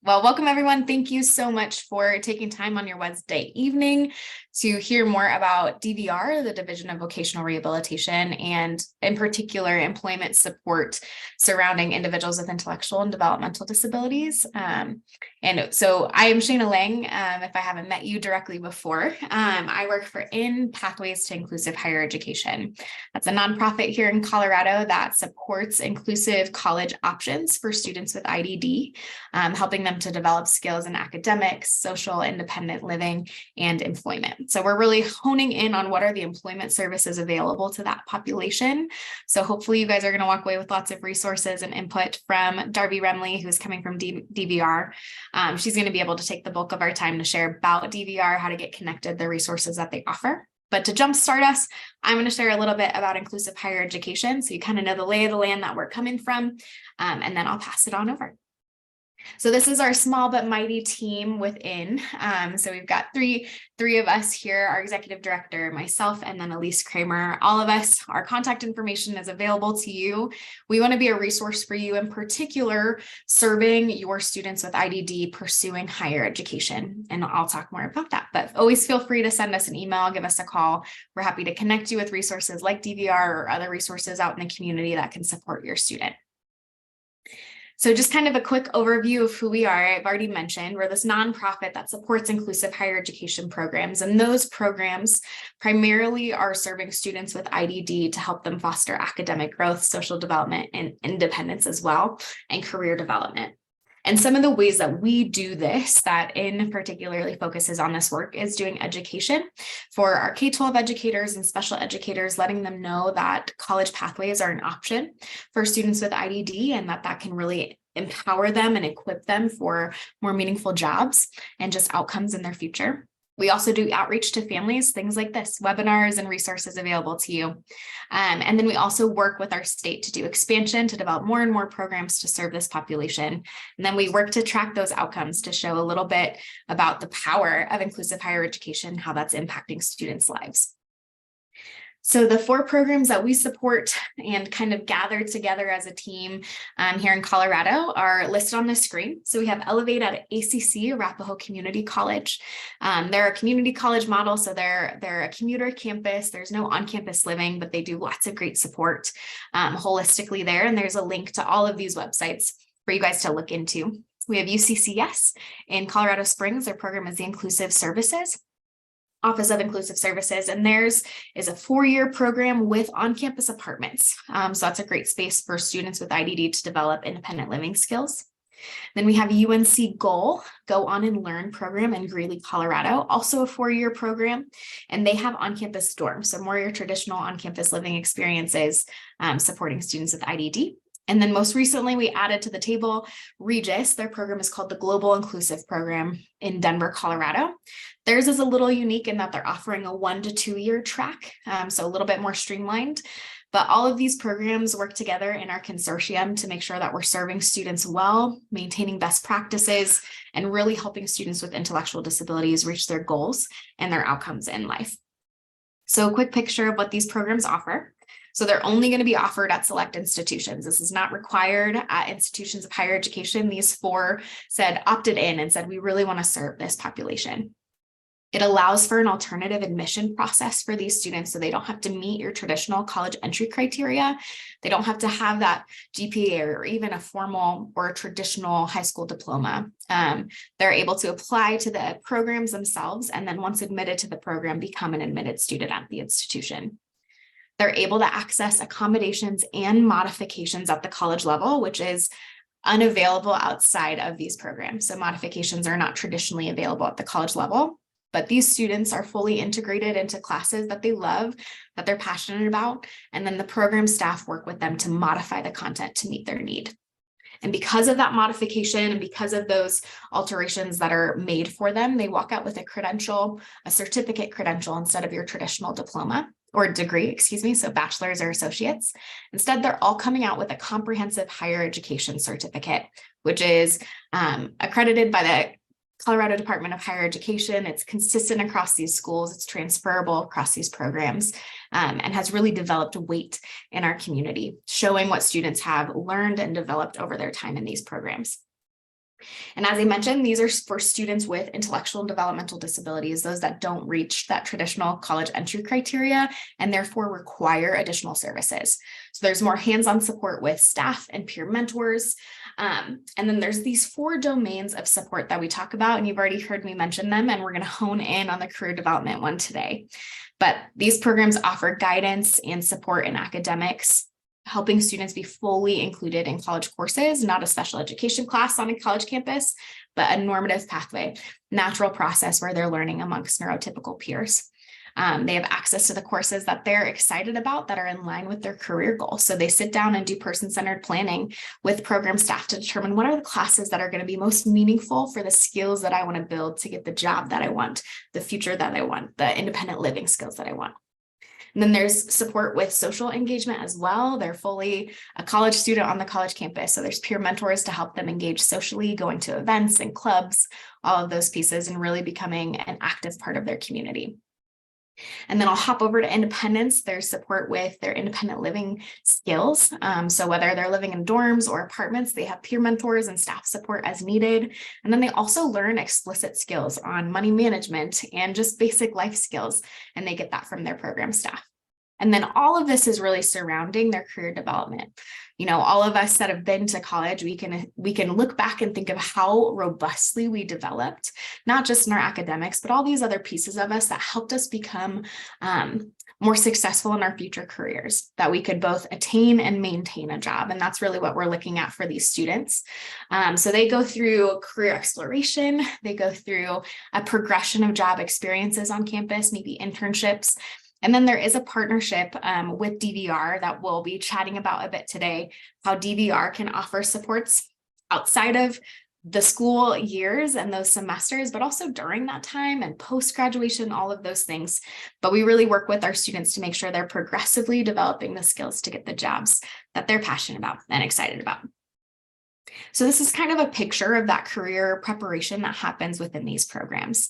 Well, welcome everyone. Thank you so much for taking time on your Wednesday evening to hear more about DVR, the Division of Vocational Rehabilitation, and in particular, employment support surrounding individuals with intellectual and developmental disabilities. And so I am Shayna Lang. If I haven't met you directly before, I work for In Pathways to Inclusive Higher Education. That's a nonprofit here in Colorado that supports inclusive college options for students with IDD, helping them to develop skills in academics, social, independent living, and employment. So we're really honing in on what are the employment services available to that population. So hopefully you guys are going to walk away with lots of resources and input from Darby Remley, who's coming from DVR. She's going to be able to take the bulk of our time to share about DVR, how to get connected, the resources that they offer. But to jumpstart us, I'm going to share a little bit about inclusive higher education, so you kind of know the lay of the land that we're coming from, and then I'll pass it on over. So this is our small but mighty team within. So we've got three of us here, our executive director, myself, and then Elise Kramer. All of us, our contact information is available to you. We want to be a resource for you, in particular, serving your students with IDD pursuing higher education. And I'll talk more about that, but always feel free to send us an email, give us a call. We're happy to connect you with resources like DVR or other resources out in the community that can support your student. So just kind of a quick overview of who we are. I've already mentioned we're this nonprofit that supports inclusive higher education programs, and those programs primarily are serving students with IDD to help them foster academic growth, social development, and independence as well, and career development. And some of the ways that we do this, that In particularly focuses on this work, is doing education for our K-12 educators and special educators, letting them know that college pathways are an option for students with IDD, and that can really empower them and equip them for more meaningful jobs and just outcomes in their future. We also do outreach to families, things like this, webinars and resources available to you. And then we also work with our state to do expansion, to develop more and more programs to serve this population. And then we work to track those outcomes to show a little bit about the power of inclusive higher education, how that's impacting students' lives. So the 4 programs that we support and kind of gathered together as a team here in Colorado are listed on the screen. So we have Elevate at ACC, Arapahoe Community College. They're a community college model, so they're a commuter campus. There's no on-campus living, but they do lots of great support holistically there. And there's a link to all of these websites for you guys to look into. We have UCCS in Colorado Springs. Their program is the Inclusive Services. Office of Inclusive Services, and theirs is a 4-year program with on-campus apartments. So that's a great space for students with IDD to develop independent living skills. Then we have UNC Go On and Learn program in Greeley, Colorado, also a 4-year program, and they have on-campus dorms, so more your traditional on-campus living experiences supporting students with IDD. And then most recently, we added to the table Regis. Their program is called the Global Inclusive Program in Denver, Colorado. Theirs is a little unique in that they're offering a 1 to 2 year track, so a little bit more streamlined. But all of these programs work together in our consortium to make sure that we're serving students well, maintaining best practices, and really helping students with intellectual disabilities reach their goals and their outcomes in life. So a quick picture of what these programs offer. So they're only going to be offered at select institutions. This is not required at institutions of higher education. These 4 said opted in and said, we really want to serve this population. It allows for an alternative admission process for these students, so they don't have to meet your traditional college entry criteria. They don't have to have that GPA or even a formal or a traditional high school diploma. They're able to apply to the programs themselves, and then once admitted to the program, become an admitted student at the institution. They're able to access accommodations and modifications at the college level, which is unavailable outside of these programs. So modifications are not traditionally available at the college level, but these students are fully integrated into classes that they love, that they're passionate about, and then the program staff work with them to modify the content to meet their need. And because of that modification and because of those alterations that are made for them, they walk out with a credential, a certificate credential instead of your traditional diploma or degree, so bachelor's or associates. Instead, they're all coming out with a comprehensive higher education certificate, which is accredited by the Colorado Department of Higher Education. It's consistent across these schools. It's transferable across these programs, and has really developed weight in our community, showing what students have learned and developed over their time in these programs. And as I mentioned, these are for students with intellectual and developmental disabilities, those that don't reach that traditional college entry criteria and therefore require additional services. So there's more hands-on support with staff and peer mentors. And then there's these 4 domains of support that we talk about, and you've already heard me mention them, and we're going to hone in on the career development one today. But these programs offer guidance and support in academics, helping students be fully included in college courses, not a special education class on a college campus, but a normative pathway, natural process where they're learning amongst neurotypical peers. They have access to the courses that they're excited about that are in line with their career goals. So they sit down and do person-centered planning with program staff to determine what are the classes that are going to be most meaningful for the skills that I want to build to get the job that I want, the future that I want, the independent living skills that I want. And then there's support with social engagement as well. They're fully a college student on the college campus. So there's peer mentors to help them engage socially, going to events and clubs, all of those pieces, and really becoming an active part of their community. And then I'll hop over to independence. There's support with their independent living skills. So whether they're living in dorms or apartments, they have peer mentors and staff support as needed. And then they also learn explicit skills on money management and just basic life skills. And they get that from their program staff. And then all of this is really surrounding their career development. You know, all of us that have been to college, we can look back and think of how robustly we developed, not just in our academics, but all these other pieces of us that helped us become more successful in our future careers, that we could both attain and maintain a job. And that's really what we're looking at for these students. So they go through career exploration, they go through a progression of job experiences on campus, maybe internships. And then there is a partnership with DVR that we'll be chatting about a bit today, how DVR can offer supports outside of the school years and those semesters, but also during that time and post-graduation, all of those things. But we really work with our students to make sure they're progressively developing the skills to get the jobs that they're passionate about and excited about. So this is kind of a picture of that career preparation that happens within these programs.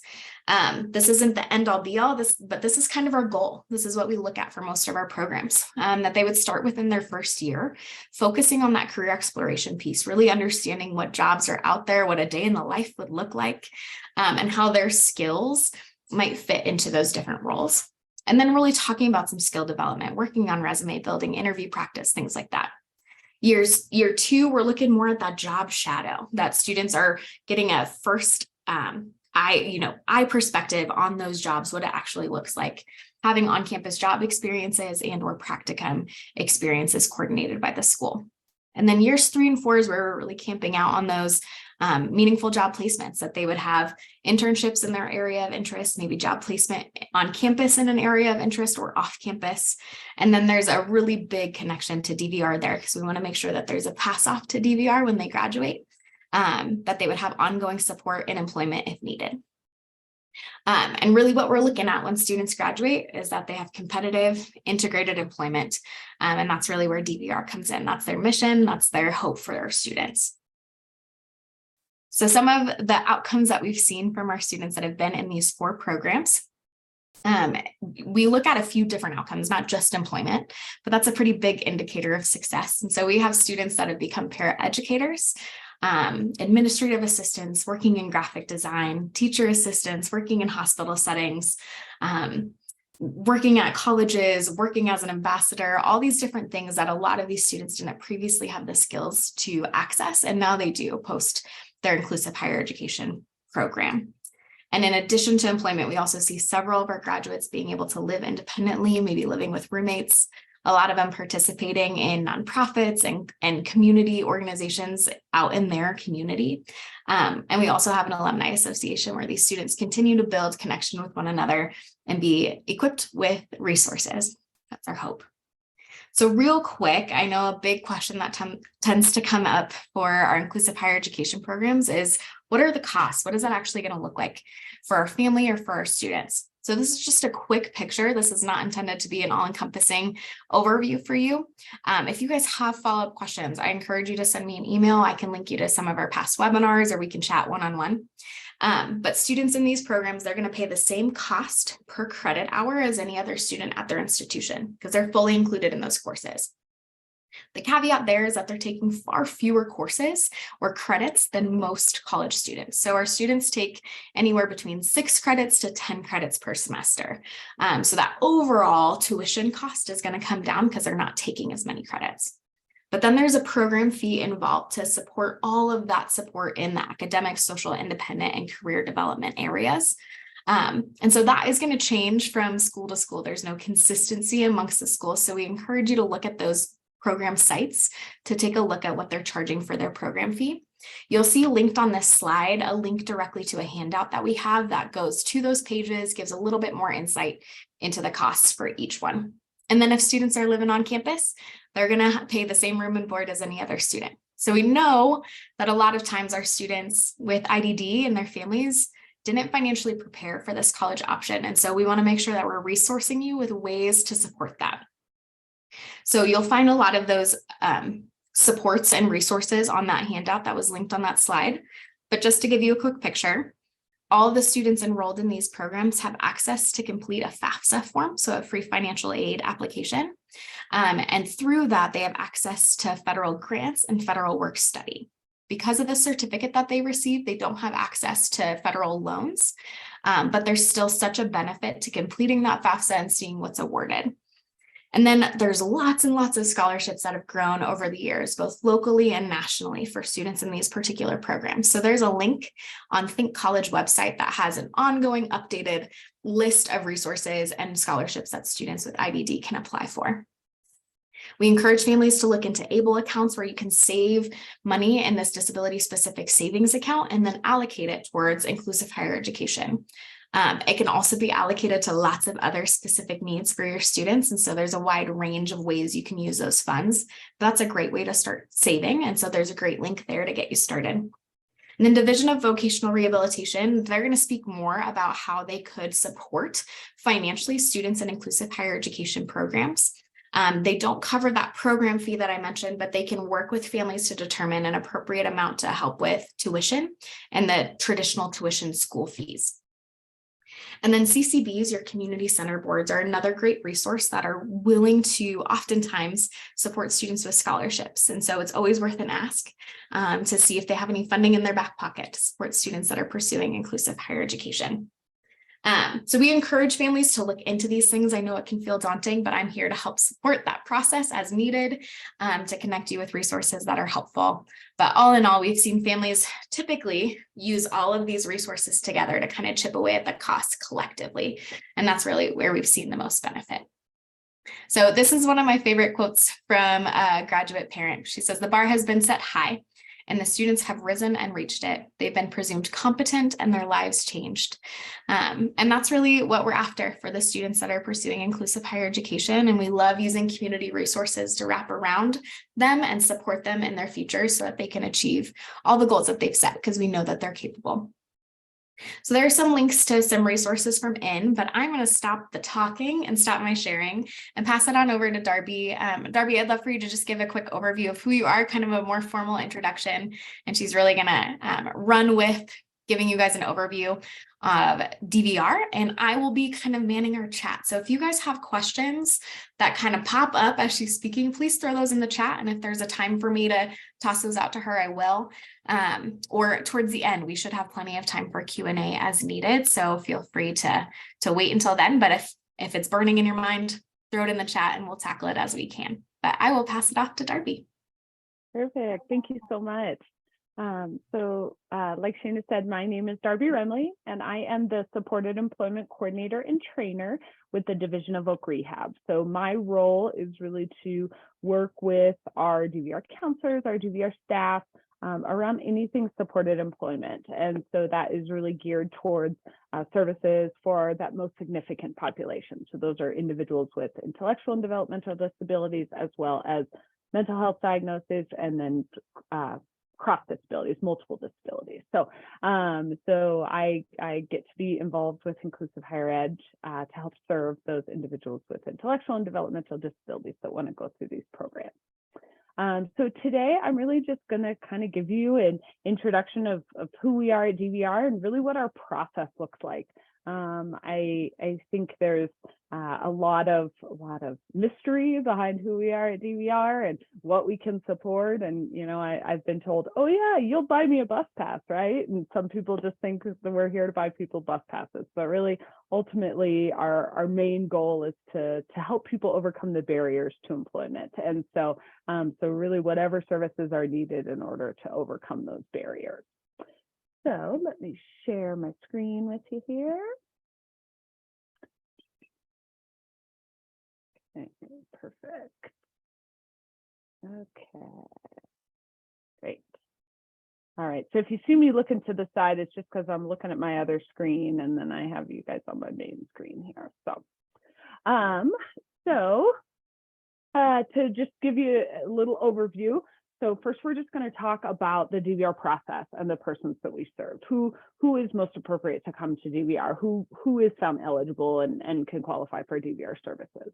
This isn't the end all be all, but this is kind of our goal. This is what we look at for most of our programs, that they would start within their first year, focusing on that career exploration piece, really understanding what jobs are out there, what a day in the life would look like, and how their skills might fit into those different roles. And then really talking about some skill development, working on resume building, interview practice, things like that. Year 2, we're looking more at that job shadow, that students are getting a first eye perspective on those jobs, what it actually looks like, having on-campus job experiences and or practicum experiences coordinated by the school. And then years 3 and 4 is where we're really camping out on those meaningful job placements, that they would have internships in their area of interest, maybe job placement on campus in an area of interest or off campus. And then there's a really big connection to DVR there, because we want to make sure that there's a pass off to DVR when they graduate, that they would have ongoing support and employment if needed. And really what we're looking at when students graduate is that they have competitive integrated employment. And that's really where DVR comes in. That's their mission. That's their hope for our students. So some of the outcomes that we've seen from our students that have been in these 4 programs, we look at a few different outcomes, not just employment, but that's a pretty big indicator of success. And so we have students that have become paraeducators, administrative assistants, working in graphic design, teacher assistants, working in hospital settings, working at colleges, working as an ambassador, all these different things that a lot of these students didn't previously have the skills to access, and now they do post their inclusive higher education program. And in addition to employment, we also see several of our graduates being able to live independently, maybe living with roommates, a lot of them participating in nonprofits and community organizations out in their community. And we also have an alumni association where these students continue to build connection with one another and be equipped with resources. That's our hope. So real quick, I know a big question that tends to come up for our inclusive higher education programs is, what are the costs? What is that actually going to look like for our family or for our students? So this is just a quick picture. This is not intended to be an all-encompassing overview for you. If you guys have follow-up questions, I encourage you to send me an email. I can link you to some of our past webinars, or we can chat one-on-one. But students in these programs, they're going to pay the same cost per credit hour as any other student at their institution, because they're fully included in those courses. The caveat there is that they're taking far fewer courses or credits than most college students. So our students take anywhere between 6 credits to 10 credits per semester. So that overall tuition cost is going to come down because they're not taking as many credits. But then there's a program fee involved to support all of that support in the academic, social, independent, and career development areas. And so that is going to change from school to school. There's no consistency amongst the schools. So we encourage you to look at those program sites to take a look at what they're charging for their program fee. You'll see linked on this slide a link directly to a handout that we have that goes to those pages, gives a little bit more insight into the costs for each one. And then if students are living on campus, they're going to pay the same room and board as any other student. So we know that a lot of times our students with IDD and their families didn't financially prepare for this college option. And so we want to make sure that we're resourcing you with ways to support that. So you'll find a lot of those supports and resources on that handout that was linked on that slide. But just to give you a quick picture, all of the students enrolled in these programs have access to complete a FAFSA form, so a free financial aid application. And through that, they have access to federal grants and federal work study. Because of the certificate that they receive, they don't have access to federal loans, but there's still such a benefit to completing that FAFSA and seeing what's awarded. And then there's lots and lots of scholarships that have grown over the years, both locally and nationally for students in these particular programs. So there's a link on Think College website that has an ongoing updated list of resources and scholarships that students with IDD can apply for. We encourage families to look into ABLE accounts where you can save money in this disability specific savings account and then allocate it towards inclusive higher education. It can also be allocated to lots of other specific needs for your students. And so there's a wide range of ways you can use those funds. That's a great way to start saving. And so there's a great link there to get you started. And then Division of Vocational Rehabilitation, they're going to speak more about how they could support financially students in inclusive higher education programs. They don't cover that program fee that I mentioned, but they can work with families to determine an appropriate amount to help with tuition and the traditional tuition school fees. And then CCBs, your community center boards, are another great resource that are willing to oftentimes support students with scholarships. And so it's always worth an ask to see if they have any funding in their back pocket to support students that are pursuing inclusive higher education. So we encourage families to look into these things. I know it can feel daunting, but I'm here to help support that process as needed, to connect you with resources that are helpful. But all in all, we've seen families typically use all of these resources together to kind of chip away at the costs collectively. And that's really where we've seen the most benefit. So this is one of my favorite quotes from a graduate parent. She says, "The bar has been set high, and the students have risen and reached it. They've been presumed competent and their lives changed." And that's really what we're after for the students that are pursuing inclusive higher education. And we love using community resources to wrap around them and support them in their future so that they can achieve all the goals that they've set, because we know that they're capable. So there are some links to some resources from in, but I'm going to stop the talking and stop my sharing and pass it on over to Darby. Darby, I'd love for you to just give a quick overview of who you are, kind of a more formal introduction. And she's really going to run with giving you guys an overview of DVR, and I will be kind of manning our chat. So if you guys have questions that kind of pop up as she's speaking, please throw those in the chat. And if there's a time for me to toss those out to her, I will. Or towards the end, we should have plenty of time for Q&A as needed. So feel free to wait until then. But if it's burning in your mind, throw it in the chat and we'll tackle it as we can. But I will pass it off to Darby. Perfect. Thank you so much. Like Shana said, my name is Darby Remley, and I am the Supported Employment Coordinator and Trainer with the Division of Voc Rehab. So my role is really to work with our DVR counselors, our DVR staff, around anything supported employment. And so that is really geared towards services for that most significant population. So those are individuals with intellectual and developmental disabilities, as well as mental health diagnoses, and then cross disabilities, multiple disabilities. So I get to be involved with inclusive higher ed to help serve those individuals with intellectual and developmental disabilities that want to go through these programs. So today I'm really just going to kind of give you an introduction of who we are at DVR and really what our process looks like. I think there's a lot of mystery behind who we are at DVR and what we can support. And I've been told, oh yeah, you'll buy me a bus pass, right? And some people just think that we're here to buy people bus passes, but really, ultimately, our main goal is to help people overcome the barriers to employment. And so really, whatever services are needed in order to overcome those barriers. So let me share my screen with you here. Okay, perfect. Okay, great. All right, so if you see me looking to the side, it's just because I'm looking at my other screen, and then I have you guys on my main screen here. To just give you a little overview. So first, we're just going to talk about the DVR process and the persons that we serve. Who is most appropriate to come to DVR? Who is found eligible and can qualify for DVR services?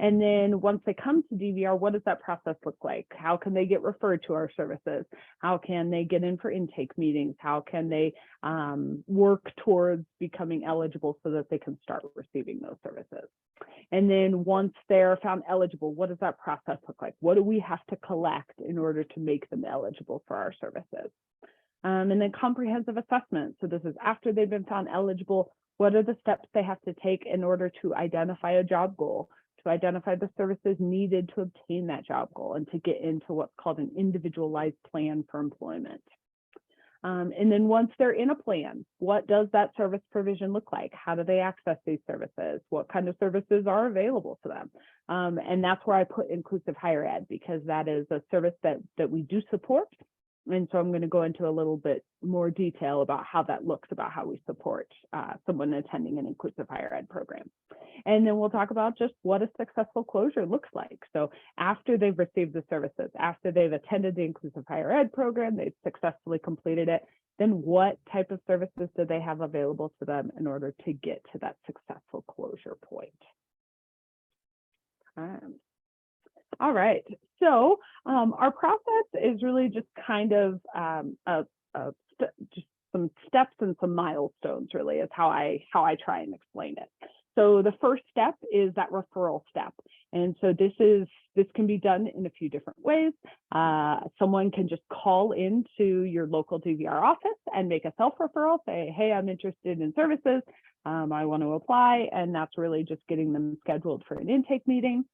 And then once they come to DVR, what does that process look like? How can they get referred to our services? How can they get in for intake meetings? How can they work towards becoming eligible so that they can start receiving those services? And then once they're found eligible, what does that process look like? What do we have to collect in order to make them eligible for our services? And then comprehensive assessment. So this is after they've been found eligible, what are the steps they have to take in order to identify a job goal, to identify the services needed to obtain that job goal, and to get into what's called an individualized plan for employment. And then once they're in a plan, what does that service provision look like? How do they access these services? What kind of services are available to them? And that's where I put inclusive higher ed, because that is a service that we do support. And so I'm going to go into a little bit more detail about how that looks, about how we support someone attending an inclusive higher ed program. And then we'll talk about just what a successful closure looks like. So after they've received the services, after they've attended the inclusive higher ed program, they've successfully completed it, then what type of services do they have available to them in order to get to that successful closure point? All right, so our process is really just kind of just some steps and some milestones, really, is how I try and explain it. So the first step is that referral step. And so this can be done in a few different ways. Someone can just call into your local DVR office and make a self-referral, say, hey, I'm interested in services, I want to apply, and that's really just getting them scheduled for an intake meeting.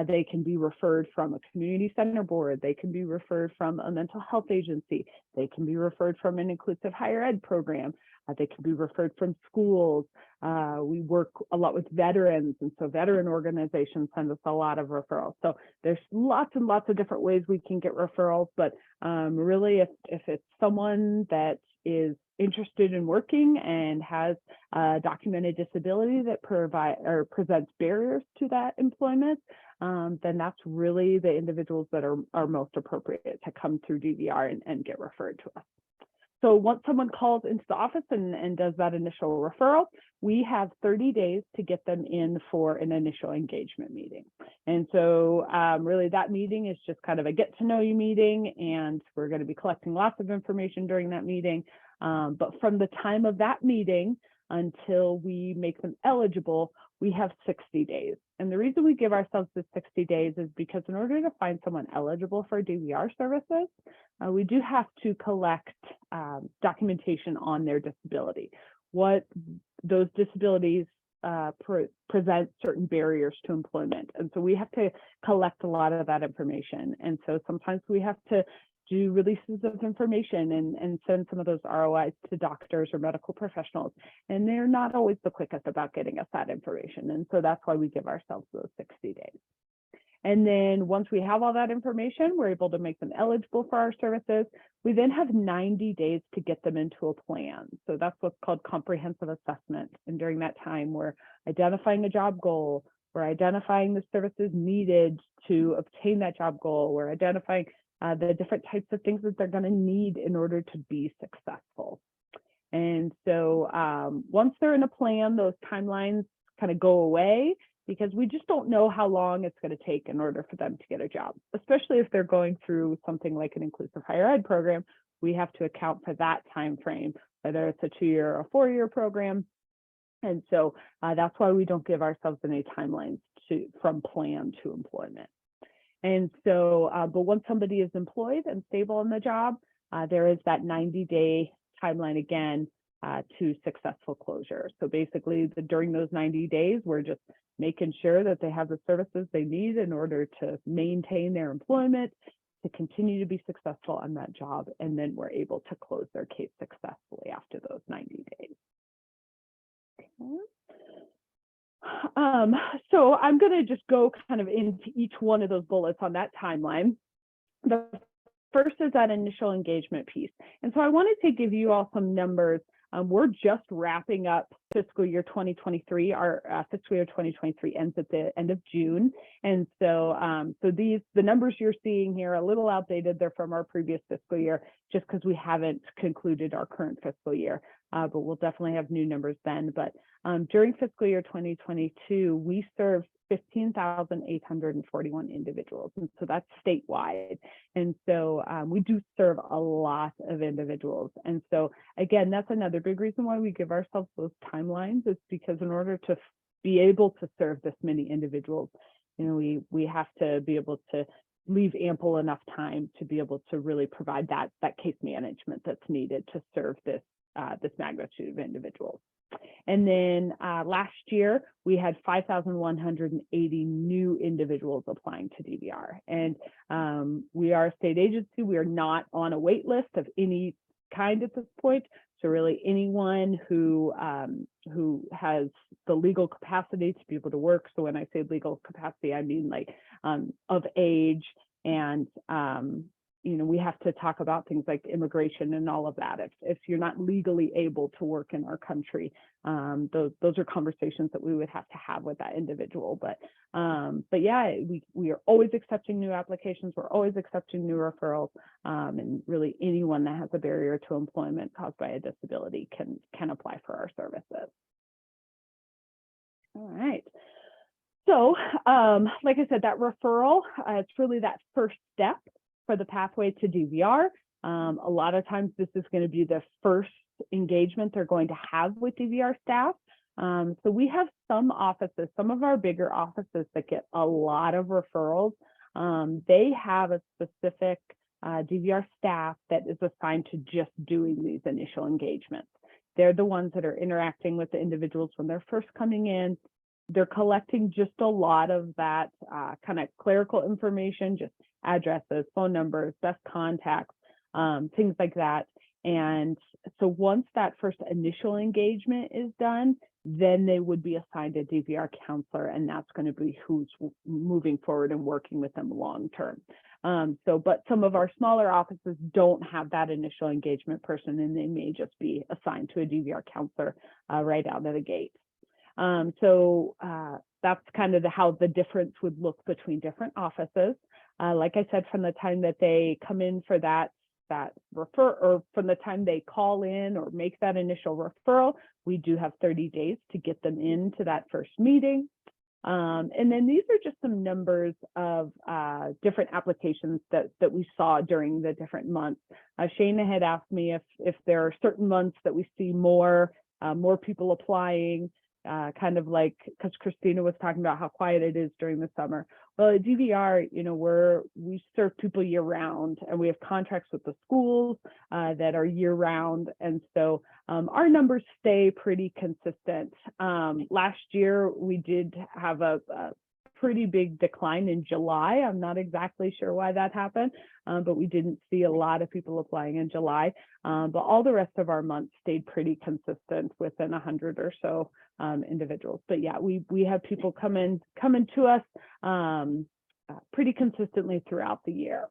They can be referred from a community center board. They can be referred from a mental health agency. They can be referred from an inclusive higher ed program. They can be referred from schools. We work a lot with veterans, and so veteran organizations send us a lot of referrals. So there's lots and lots of different ways we can get referrals, but really if it's someone that is interested in working and has a documented disability that presents barriers to that employment, then that's really the individuals that are most appropriate to come through DVR and get referred to us. So once someone calls into the office and does that initial referral, we have 30 days to get them in for an initial engagement meeting. And so really that meeting is just kind of a get to know you meeting, and we're going to be collecting lots of information during that meeting. But from the time of that meeting until we make them eligible, we have 60 days. And the reason we give ourselves the 60 days is because in order to find someone eligible for DVR services, we do have to collect documentation on their disability. What those disabilities present certain barriers to employment. And so we have to collect a lot of that information. And so sometimes we have to do releases of information and send some of those ROIs to doctors or medical professionals. And they're not always the quickest about getting us that information. And so that's why we give ourselves those 60 days. And then once we have all that information, we're able to make them eligible for our services. We then have 90 days to get them into a plan. So that's what's called comprehensive assessment. And during that time, we're identifying a job goal. We're identifying the services needed to obtain that job goal. We're identifying the different types of things that they're going to need in order to be successful. And so once they're in a plan, those timelines kind of go away, because we just don't know how long it's going to take in order for them to get a job, especially if they're going through something like an inclusive higher ed program. We have to account for that time frame, whether it's a 2-year or a 4-year program. And so that's why we don't give ourselves any timelines from plan to employment. And so, but once somebody is employed and stable in the job, there is that 90-day timeline again to successful closure. So basically, during those 90 days, we're just making sure that they have the services they need in order to maintain their employment, to continue to be successful on that job, and then we're able to close their case successfully after those 90 days. Okay. So I'm going to just go kind of into each one of those bullets on that timeline. The first is that initial engagement piece. And so I wanted to give you all some numbers. We're just wrapping up fiscal year 2023. Our fiscal year 2023 ends at the end of June. And so, the numbers you're seeing here are a little outdated. They're from our previous fiscal year, just because we haven't concluded our current fiscal year. But we'll definitely have new numbers then. But during fiscal year 2022, we served 15,841 individuals. And so that's statewide. And so we do serve a lot of individuals. And so again, that's another big reason why we give ourselves those timelines, is because in order to be able to serve this many individuals, you know, we have to be able to leave ample enough time to be able to really provide that case management that's needed to serve this magnitude of individuals. And then last year, we had 5,180 new individuals applying to DVR. And we are a state agency. We are not on a wait list of any kind at this point. So really anyone who has the legal capacity to be able to work. So when I say legal capacity, I mean like of age, and you know, we have to talk about things like immigration and all of that. If you're not legally able to work in our country, those are conversations that we would have to have with that individual. But yeah, we are always accepting new applications. We're always accepting new referrals, and really anyone that has a barrier to employment caused by a disability can apply for our services. All right. So, like I said, that referral, it's really that first step for the pathway to DVR. A lot of times this is going to be the first engagement they're going to have with DVR staff. So we have some offices, some of our bigger offices that get a lot of referrals. They have a specific DVR staff that is assigned to just doing these initial engagements. They're the ones that are interacting with the individuals when they're first coming in. They're collecting just a lot of that kind of clerical information, just addresses, phone numbers, best contacts, things like that. And so once that first initial engagement is done, then they would be assigned a DVR counselor, and that's going to be who's moving forward and working with them long term. But some of our smaller offices don't have that initial engagement person, and they may just be assigned to a DVR counselor right out of the gate. That's kind of how the difference would look between different offices. Like I said, from the time that they come in for that or from the time they call in or make that initial referral, we do have 30 days to get them into that first meeting. And then these are just some numbers of different applications that we saw during the different months. Shana had asked me if there are certain months that we see more people applying, kind of like, because Christina was talking about how quiet it is during the summer. Well, at DVR, you know, we serve people year round, and we have contracts with the schools that are year round. And so our numbers stay pretty consistent. Last year, we did have a pretty big decline in July. I'm not exactly sure why that happened, but we didn't see a lot of people applying in July. But all the rest of our months stayed pretty consistent within 100 or so individuals. But yeah, we have people coming to us pretty consistently throughout the year.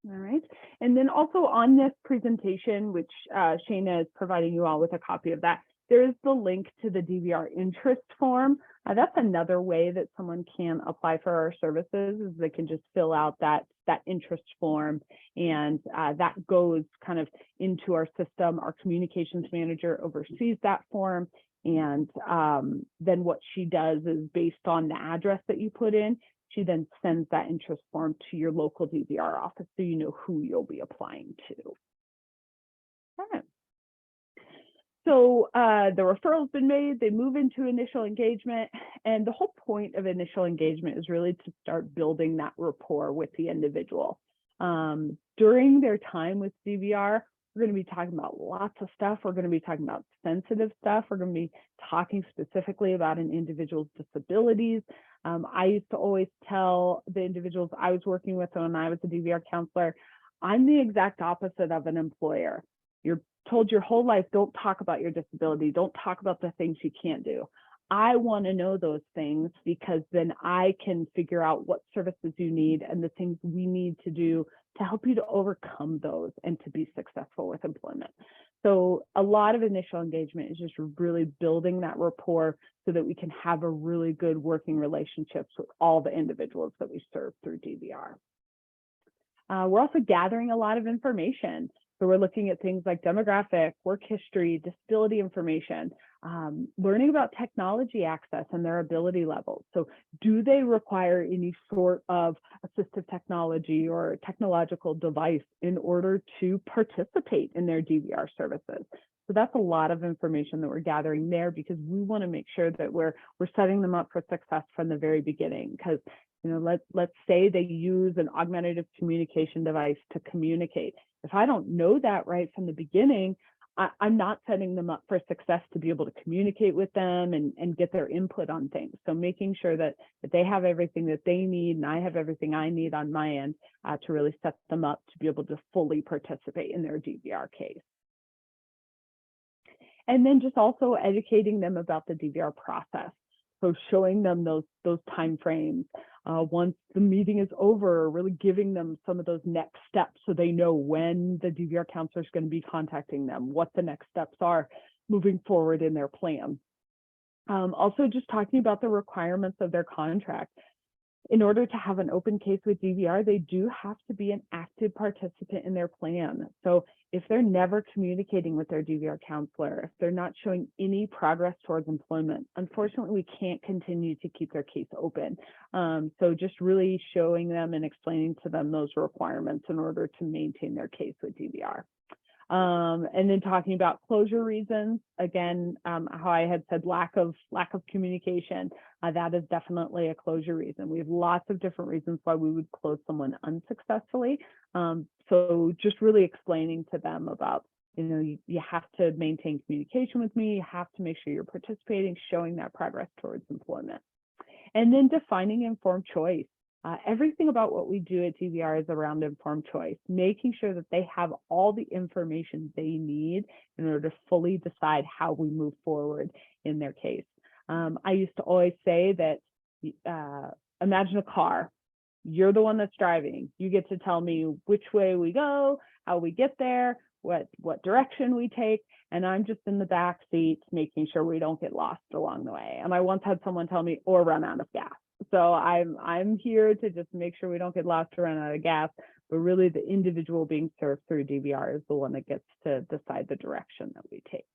All right. And then also on this presentation, which Shana is providing you all with a copy of that, there is the link to the DVR interest form. That's another way that someone can apply for our services, is they can just fill out that interest form, and that goes kind of into our system. Our communications manager oversees that form, and then what she does is, based on the address that you put in, she then sends that interest form to your local DVR office, so you know who you'll be applying to. All right. So the referral's been made, they move into initial engagement, and the whole point of initial engagement is really to start building that rapport with the individual. During their time with DVR, we're going to be talking about lots of stuff. We're going to be talking about sensitive stuff. We're going to be talking specifically about an individual's disabilities. I used to always tell the individuals I was working with when I was a DVR counselor, I'm the exact opposite of an employer. You're told your whole life, don't talk about your disability, don't talk about the things you can't do. I want to know those things because then I can figure out what services you need and the things we need to do to help you to overcome those and to be successful with employment. So a lot of initial engagement is just really building that rapport so that we can have a really good working relationships with all the individuals that we serve through DVR. We're also gathering a lot of information. So we're looking at things like demographic, work history, disability information, learning about technology access and their ability levels. So do they require any sort of assistive technology or technological device in order to participate in their DVR services? So that's a lot of information that we're gathering there because we want to make sure that we're setting them up for success from the very beginning. Because let's say they use an augmentative communication device to communicate. If I don't know that right from the beginning, I'm not setting them up for success to be able to communicate with them and get their input on things. So making sure that they have everything that they need and I have everything I need on my end to really set them up to be able to fully participate in their DVR case. And then just also educating them about the DVR process. So showing them those time frames. Once the meeting is over, really giving them some of those next steps so they know when the DVR counselor is going to be contacting them, what the next steps are moving forward in their plan. Also just talking about the requirements of their contract. In order to have an open case with DVR, they do have to be an active participant in their plan. So if they're never communicating with their DVR counselor, if they're not showing any progress towards employment, unfortunately, we can't continue to keep their case open. So just really showing them and explaining to them those requirements in order to maintain their case with DVR. And then talking about closure reasons, again, how I had said lack of communication, that is definitely a closure reason. We have lots of different reasons why we would close someone unsuccessfully. So just really explaining to them about, you have to maintain communication with me, you have to make sure you're participating, showing that progress towards employment. And then defining informed choice. Everything about what we do at DVR is around informed choice, making sure that they have all the information they need in order to fully decide how we move forward in their case. I used to always say that imagine a car. You're the one that's driving. You get to tell me which way we go, how we get there, what direction we take, and I'm just in the back seat making sure we don't get lost along the way. And I once had someone tell me, or run out of gas. So I'm here to just make sure we don't get lost or run out of gas, but really the individual being served through DVR is the one that gets to decide the direction that we take.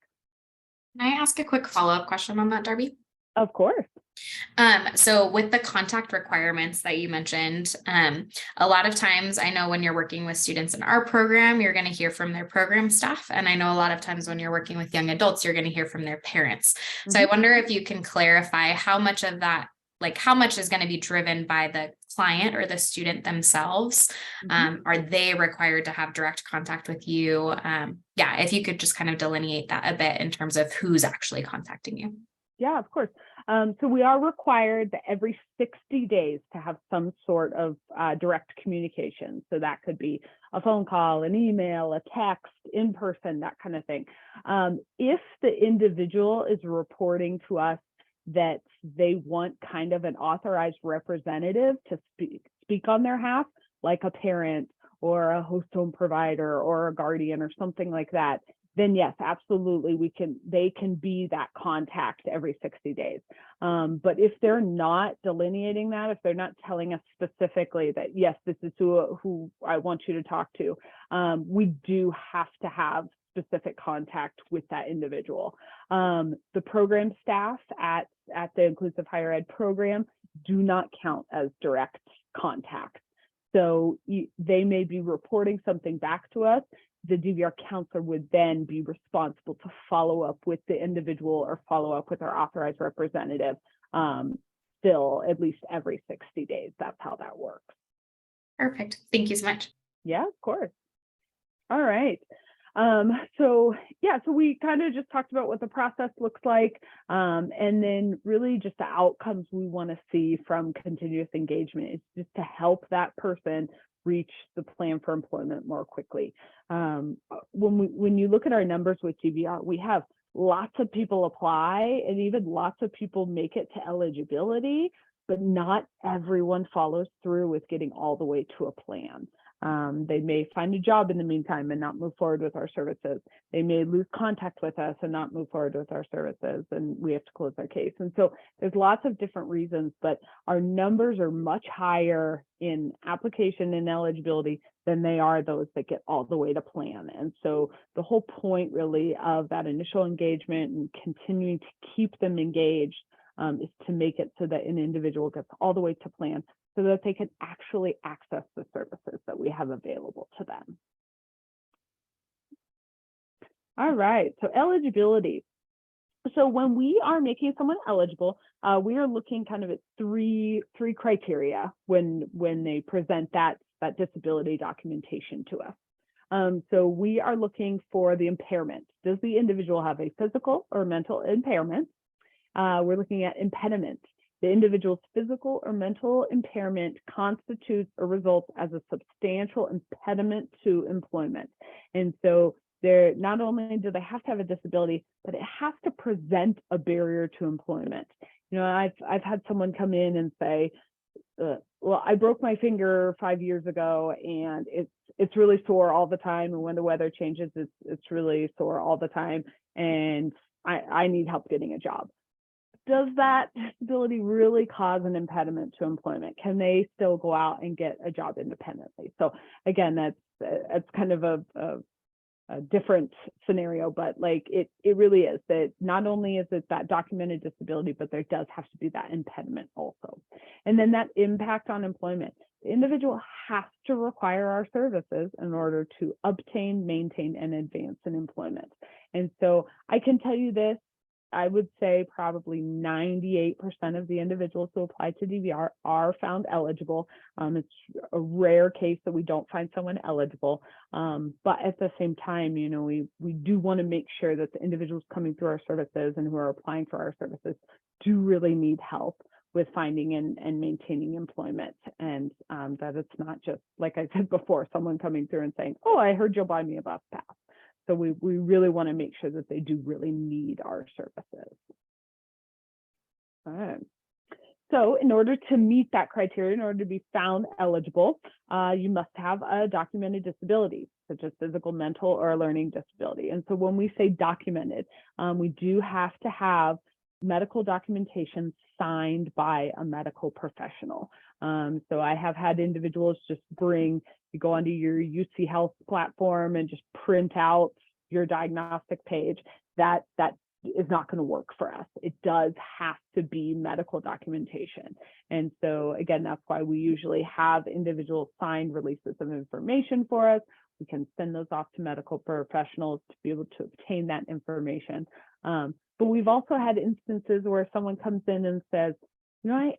Can I ask a quick follow-up question on that, Darby? Of course. So with the contact requirements that you mentioned, a lot of times I know when you're working with students in our program, you're going to hear from their program staff. And I know a lot of times when you're working with young adults, you're going to hear from their parents. So I wonder if you can clarify how much of that, like how much is going to be driven by the client or the student themselves? Are they required to have direct contact with you? If you could just kind of delineate that a bit in terms of who's actually contacting you. Yeah, of course. So we are required that every 60 days to have some sort of direct communication. So that could be a phone call, an email, a text, in person, that kind of thing. If the individual is reporting to us that they want kind of an authorized representative to speak on their behalf, like a parent or a host home provider or a guardian or something like that, then yes, absolutely, they can be that contact every 60 days. But if they're not delineating that, if they're not telling us specifically that, yes, this is who I want you to talk to, we do have to have specific contact with that individual. The program staff at the Inclusive Higher Ed program do not count as direct contact. So they may be reporting something back to us. the DVR counselor would then be responsible to follow up with the individual or follow up with our authorized representative still at least every 60 days. That's how that works. Perfect. Thank you so much. Yeah, of course. All right. So we kind of just talked about what the process looks like, and then really just the outcomes we want to see from continuous engagement is just to help that person reach the plan for employment more quickly. When you look at our numbers with DVR, we have lots of people apply and even lots of people make it to eligibility, but not everyone follows through with getting all the way to a plan. They may find a job in the meantime and not move forward with our services. They may lose contact with us and not move forward with our services, and we have to close our case. And so there's lots of different reasons, but our numbers are much higher in application and eligibility than they are those that get all the way to plan. And so the whole point really of that initial engagement and continuing to keep them engaged is to make it so that an individual gets all the way to plan, so that they can actually access the services that we have available to them. All right, so eligibility. So when we are making someone eligible, we are looking kind of at three criteria when they present that disability documentation to us. So we are looking for the impairment. Does the individual have a physical or mental impairment? We're looking at impediment. The individual's physical or mental impairment constitutes or results as a substantial impediment to employment. And so they're not only do they have to have a disability, but it has to present a barrier to employment. You know, I've had someone come in and say, well, I broke my finger 5 years ago and it's really sore all the time. And when the weather changes, it's really sore all the time. And I need help getting a job. Does that disability really cause an impediment to employment? Can they still go out and get a job independently? So again, that's kind of a different scenario, but like it really is that not only is it that documented disability, but there does have to be that impediment also. And then that impact on employment. The individual has to require our services in order to obtain, maintain, and advance in employment. And so I can tell you this, I would say probably 98% of the individuals who apply to DVR are found eligible. It's a rare case that we don't find someone eligible. But at the same time, you know, we do want to make sure that the individuals coming through our services and who are applying for our services do really need help with finding and maintaining employment. And that it's not just, like I said before, someone coming through and saying, oh, I heard you'll buy me a bus pass. So we really want to make sure that they do really need our services. All right. So in order to meet that criteria, in order to be found eligible, you must have a documented disability, such as physical, mental, or a learning disability. And so when we say documented, we do have to have medical documentation signed by a medical professional. So I have had individuals just you go onto your UC Health platform and just print out your diagnostic page. That is not going to work for us. It does have to be medical documentation. And so again, that's why we usually have individuals sign releases of information for us. We can send those off to medical professionals to be able to obtain that information. But we've also had instances where someone comes in and says, you know,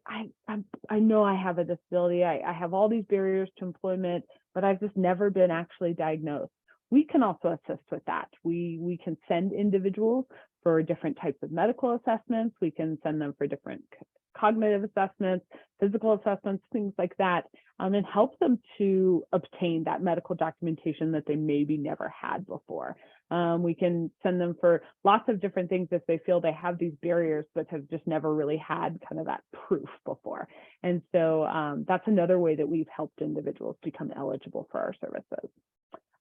I know I have a disability. I have all these barriers to employment, but I've just never been actually diagnosed. We can also assist with that. We can send individuals for different types of medical assessments. We can send them for different cognitive assessments, physical assessments, things like that, and help them to obtain that medical documentation that they maybe never had before. We can send them for lots of different things if they feel they have these barriers but have just never really had kind of that proof before. And so that's another way that we've helped individuals become eligible for our services.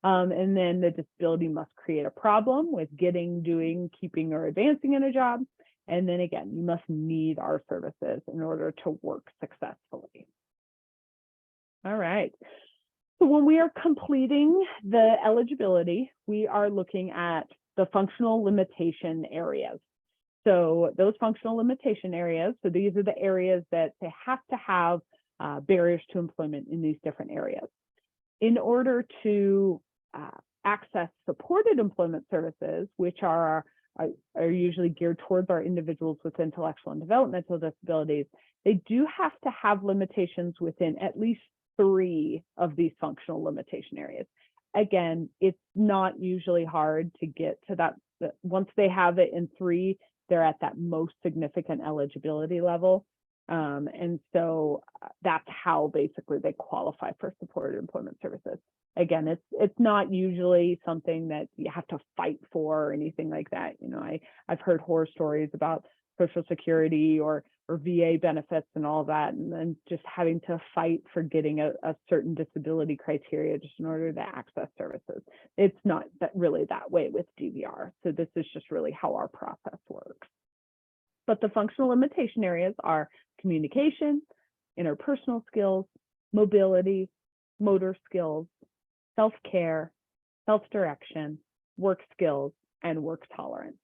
And then the disability must create a problem with getting, doing, keeping, or advancing in a job. And then again, you must need our services in order to work successfully. All right. So when we are completing the eligibility, we are looking at the functional limitation areas. So those functional limitation areas, so these are the areas that they have to have barriers to employment in these different areas. In order to access supported employment services, which are usually geared towards our individuals with intellectual and developmental disabilities, they do have to have limitations within at least 3 of these functional limitation areas. Again, it's not usually hard to get to that. Once they have it in 3, they're at that most significant eligibility level. And so that's how basically they qualify for supported employment services. Again, it's not usually something that you have to fight for or anything like that. You know, I've heard horror stories about Social Security or VA benefits and all that, and then just having to fight for getting a certain disability criteria just in order to access services. It's not really that way with DVR. So this is just really how our process works. But the functional limitation areas are communication, interpersonal skills, mobility, motor skills, self-care, self-direction, work skills, and work tolerance.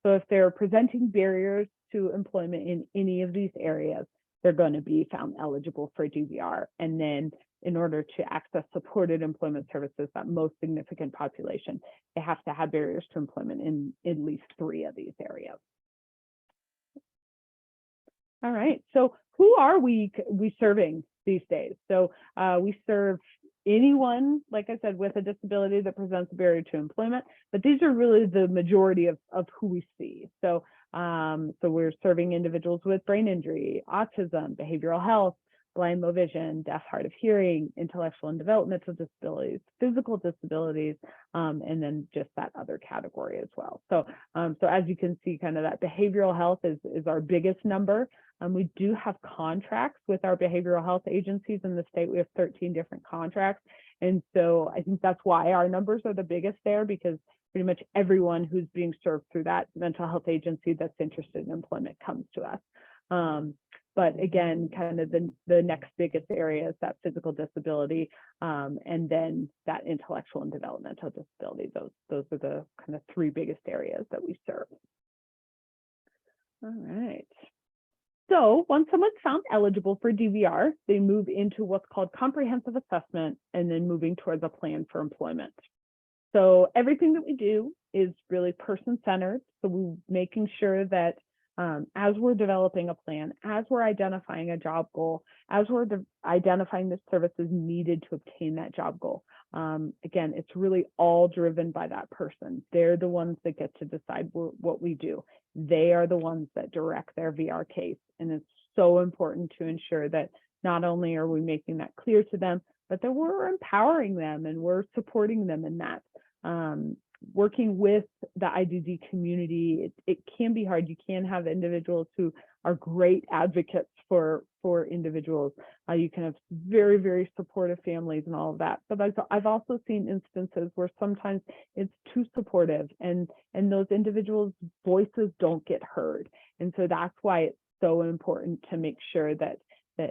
So if they're presenting barriers to employment in any of these areas, they're going to be found eligible for DVR. And then in order to access supported employment services, that most significant population, they have to have barriers to employment in at least 3 of these areas. All right, so who are we serving these days? So we serve anyone, like I said, with a disability that presents a barrier to employment, but these are really the majority of who we see. So we're serving individuals with brain injury, autism, behavioral health, blind, low vision, deaf, hard of hearing, intellectual and developmental disabilities, physical disabilities, and then just that other category as well. So as you can see, kind of that behavioral health is our biggest number. We do have contracts with our behavioral health agencies in the state. We have 13 different contracts. And so I think that's why our numbers are the biggest there, because pretty much everyone who's being served through that mental health agency that's interested in employment comes to us. But again, kind of the next biggest area is that physical disability, and then that intellectual and developmental disability. Those are the kind of 3 biggest areas that we serve. All right. So once someone's found eligible for DVR, they move into what's called comprehensive assessment and then moving towards a plan for employment. So everything that we do is really person-centered. So we're making sure that as we're developing a plan, as we're identifying a job goal, as we're identifying the services needed to obtain that job goal, again, it's really all driven by that person. They're the ones that get to decide what we do. They are the ones that direct their VR case. And it's so important to ensure that not only are we making that clear to them, but that we're empowering them and we're supporting them in that. Working with the IDD community, it can be hard. You can have individuals who are great advocates for individuals. You can have very, very supportive families and all of that. But I've also seen instances where sometimes it's too supportive and those individuals' voices don't get heard. And so that's why it's so important to make sure that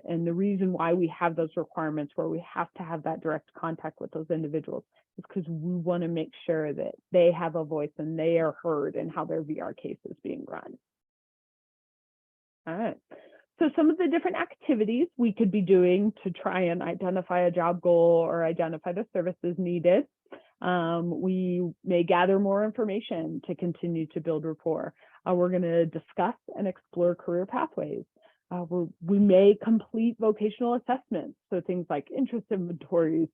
and the reason why we have those requirements where we have to have that direct contact with those individuals is because we want to make sure that they have a voice and they are heard in how their VR case is being run. All right. So some of the different activities we could be doing to try and identify a job goal or identify the services needed. We may gather more information to continue to build rapport. We're going to discuss and explore career pathways. We may complete vocational assessments, so things like interest inventories,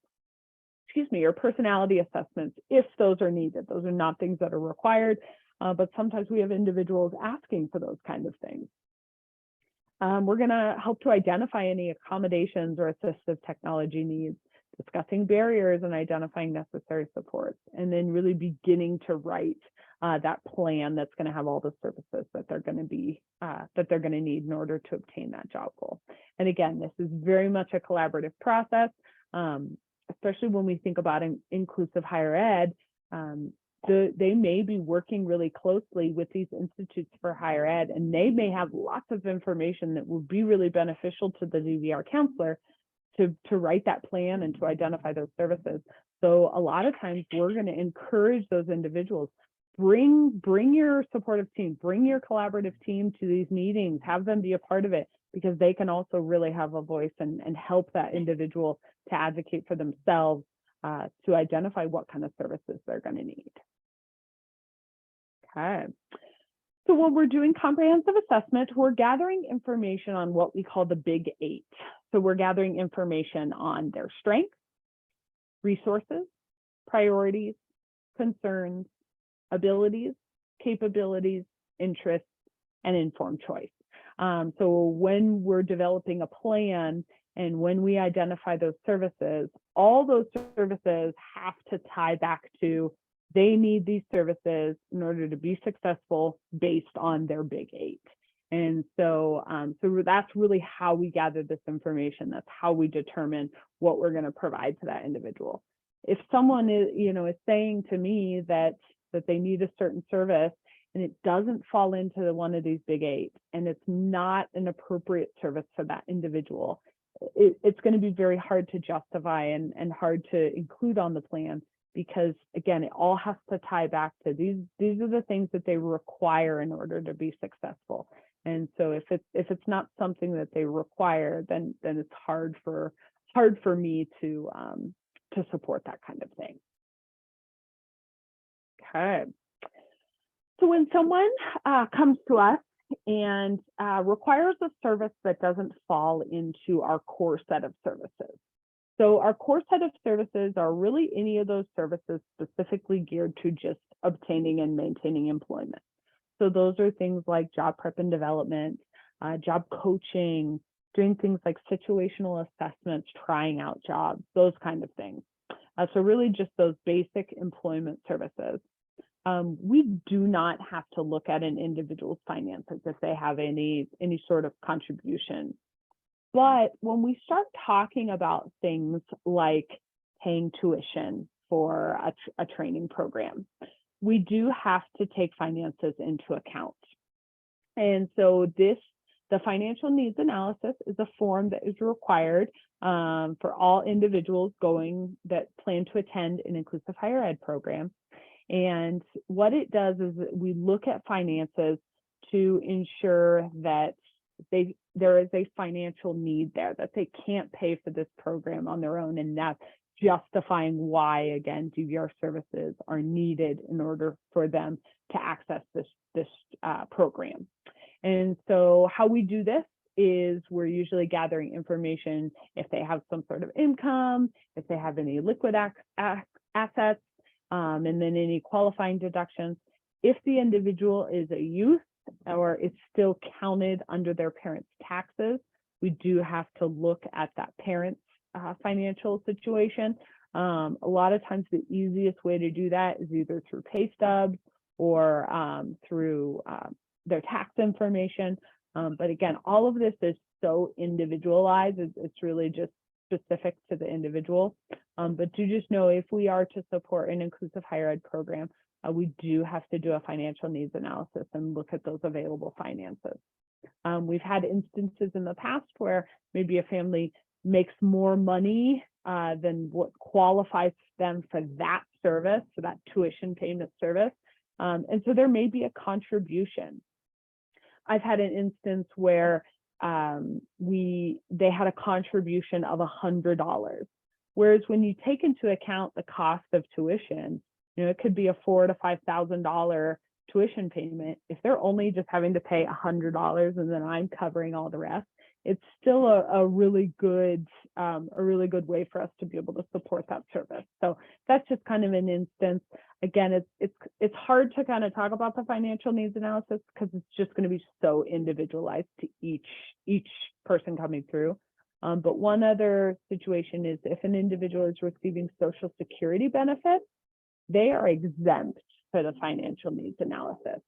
or personality assessments, if those are needed. Those are not things that are required, but sometimes we have individuals asking for those kind of things. We're going to help to identify any accommodations or assistive technology needs, discussing barriers and identifying necessary supports, and then really beginning to write that plan that's going to have all the services that they're going to need in order to obtain that job goal. And again, this is very much a collaborative process, especially when we think about inclusive higher ed. They may be working really closely with these institutes for higher ed, and they may have lots of information that would be really beneficial to the DVR counselor to write that plan and to identify those services. So a lot of times we're going to encourage those individuals, bring your supportive team, bring your collaborative team to these meetings, have them be a part of it, because they can also really have a voice and help that individual to advocate for themselves to identify what kind of services they're going to need. Okay. So when we're doing comprehensive assessment, we're gathering information on what we call the big 8. So we're gathering information on their strengths, resources, priorities, concerns, abilities, capabilities, interests, and informed choice. So when we're developing a plan and when we identify those services, all those services have to tie back to they need these services in order to be successful based on their big 8. And so, so that's really how we gather this information. That's how we determine what we're going to provide to that individual. If someone is, is saying to me that they need a certain service and it doesn't fall into one of these big 8 and it's not an appropriate service for that individual, it's going to be very hard to justify and hard to include on the plan. Because again, it all has to tie back to these are the things that they require in order to be successful. And so if it's not something that they require, then it's hard for me to support that kind of thing. Okay. So when someone comes to us and requires a service that doesn't fall into our core set of services. So our core set of services are really any of those services specifically geared to just obtaining and maintaining employment. So those are things like job prep and development, job coaching, doing things like situational assessments, trying out jobs, those kind of things. So really just those basic employment services. We do not have to look at an individual's finances if they have any sort of contribution. But when we start talking about things like paying tuition for a training program, we do have to take finances into account. And so the financial needs analysis is a form that is required for all individuals that plan to attend an inclusive higher ed program. And what it does is that we look at finances to ensure that there is a financial need there, that they can't pay for this program on their own, and that's justifying why, again, DVR services are needed in order for them to access this program. And so how we do this is we're usually gathering information if they have some sort of income, if they have any liquid assets, and then any qualifying deductions. If the individual is a youth, or it's still counted under their parents' taxes, we do have to look at that parent's financial situation. A lot of times the easiest way to do that is either through pay stubs or through their tax information. But again, all of this is so individualized. It's really just specific to the individual. But do just know, if we are to support an inclusive higher ed program, we do have to do a financial needs analysis and look at those available finances. We've had instances in the past where maybe a family makes more money than what qualifies them for that service, for that tuition payment service. And so there may be a contribution. I've had an instance where they had a contribution of $100, whereas when you take into account the cost of tuition, it could be a $4,000 to $5,000 tuition payment. If they're only just having to pay $100 and then I'm covering all the rest, it's still a really good way for us to be able to support that service. So that's just kind of an instance. Again, it's hard to kind of talk about the financial needs analysis because it's just going to be so individualized to each person coming through. But one other situation is if an individual is receiving Social Security benefits, they are exempt for the financial needs analysis.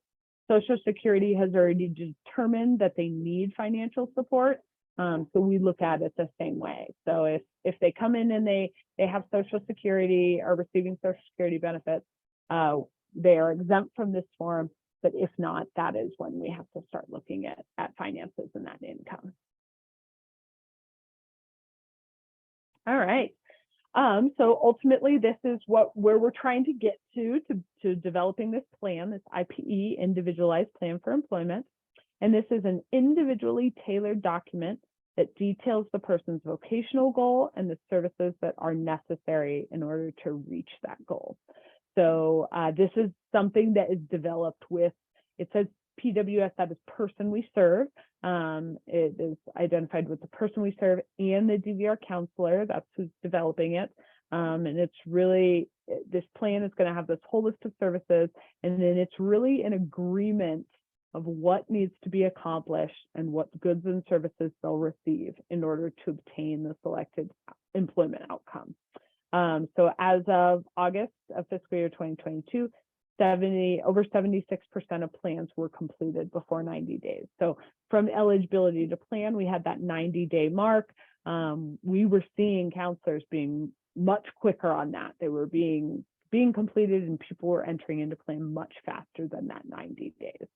Social Security has already determined that they need financial support, so we look at it the same way. So if they come in and they have Social Security, are receiving Social Security benefits, they are exempt from this form. But if not, that is when we have to start looking at finances and that income. All right. So ultimately, this is where we're trying to get to developing this plan, this IPE, Individualized Plan for Employment. And this is an individually tailored document that details the person's vocational goal and the services that are necessary in order to reach that goal. So this is something that is developed with, it says PWS, that is person we serve. It is identified with the person we serve and the DVR counselor, that's who's developing it. And it's really, this plan is going to have this whole list of services, and then it's really an agreement of what needs to be accomplished and what goods and services they'll receive in order to obtain the selected employment outcome. So as of August of fiscal year 2022, over 76% of plans were completed before 90 days. So from eligibility to plan, we had that 90-day mark. We were seeing counselors being much quicker on that. They were being completed, and people were entering into plan much faster than that 90 days.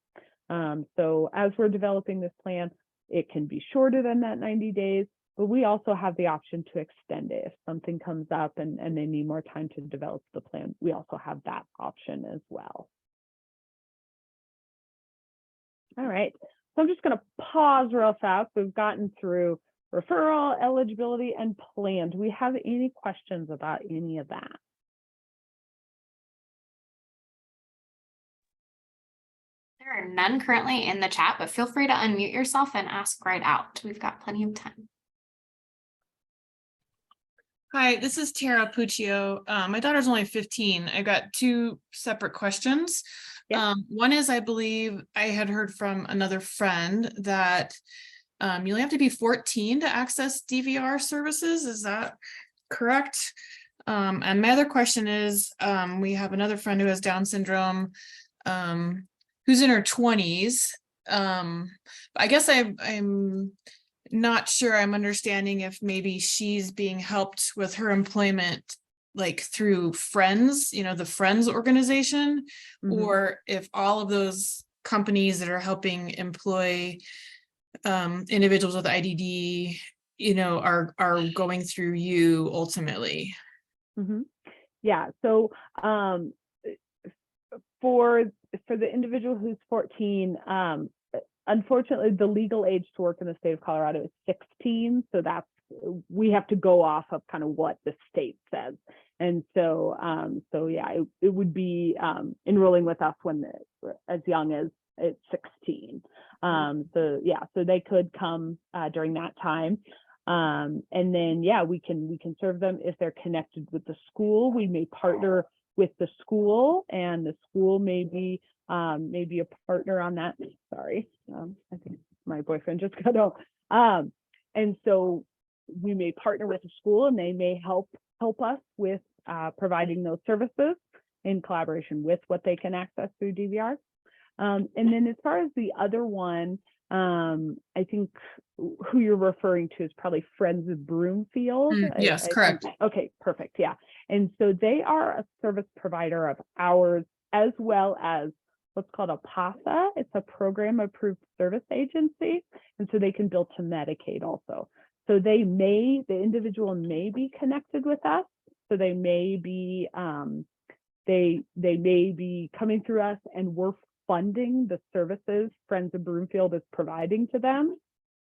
So as we're developing this plan, it can be shorter than that 90 days, but we also have the option to extend it. If something comes up and they need more time to develop the plan, we also have that option as well. All right, so I'm just going to pause real fast. We've gotten through referral, eligibility, and plan. Do we have any questions about any of that? There are none currently in the chat, but feel free to unmute yourself and ask right out. We've got plenty of time. Hi, this is Tara Puccio. My daughter's only 15. I've got two separate questions. Yeah. One is, I believe I had heard from another friend that you only have to be 14 to access DVR services. Is that correct? And my other question is, we have another friend who has Down syndrome, who's in her 20s. I guess I'm not sure I'm understanding if maybe she's being helped with her employment like through Friends, the Friends organization, or if all of those companies that are helping employ individuals with IDD, are going through you ultimately. Yeah, so for the individual who's 14, unfortunately, the legal age to work in the state of Colorado is 16. So we have to go off of kind of what the state says. And so, yeah, it would be enrolling with us when as young as it's 16. So yeah, so they could come during that time. And then, yeah, we can serve them if they're connected with the school. We may partner with the school, and the school may be a partner on that. Sorry, I think my boyfriend just got home. And so we may partner with the school, and they may help us with providing those services in collaboration with what they can access through DVR. And then as far as the other one, I think who you're referring to is probably Friends of Broomfield. Yes, correct. Okay, perfect. Yeah. And so they are a service provider of ours, as well as what's called a PASA. It's a program approved service agency. And so they can bill to Medicaid also. So the individual may be connected with us. So they may be, they may be coming through us, and we're funding the services Friends of Broomfield is providing to them,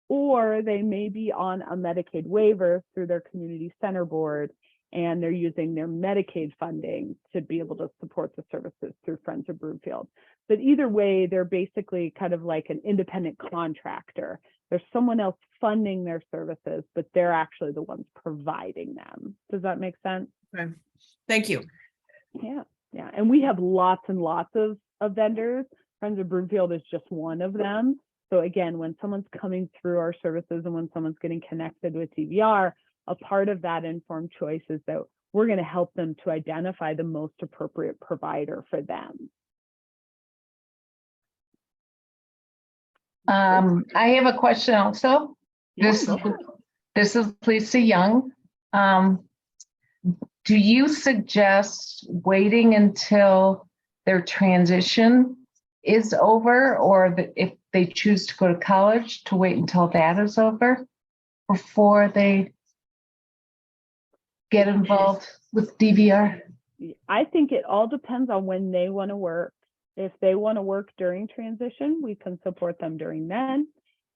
or they may be on a Medicaid waiver through their community center board, and they're using their Medicaid funding to be able to support the services through Friends of Broomfield. But either way, they're basically kind of like an independent contractor. There's someone else funding their services, but they're actually the ones providing them. Does that make sense? Okay. Thank you. Yeah. And we have lots and lots of vendors. Friends of Broomfield is just one of them. So again, when someone's coming through our services and when someone's getting connected with DVR, a part of that informed choice is that we're going to help them to identify the most appropriate provider for them. I have a question also. Yeah, This is Lisa Young. Do you suggest waiting until their transition is over, or if they choose to go to college, to wait until that is over before they get involved with DVR? I think it all depends on when they want to work. If they want to work during transition, we can support them during then.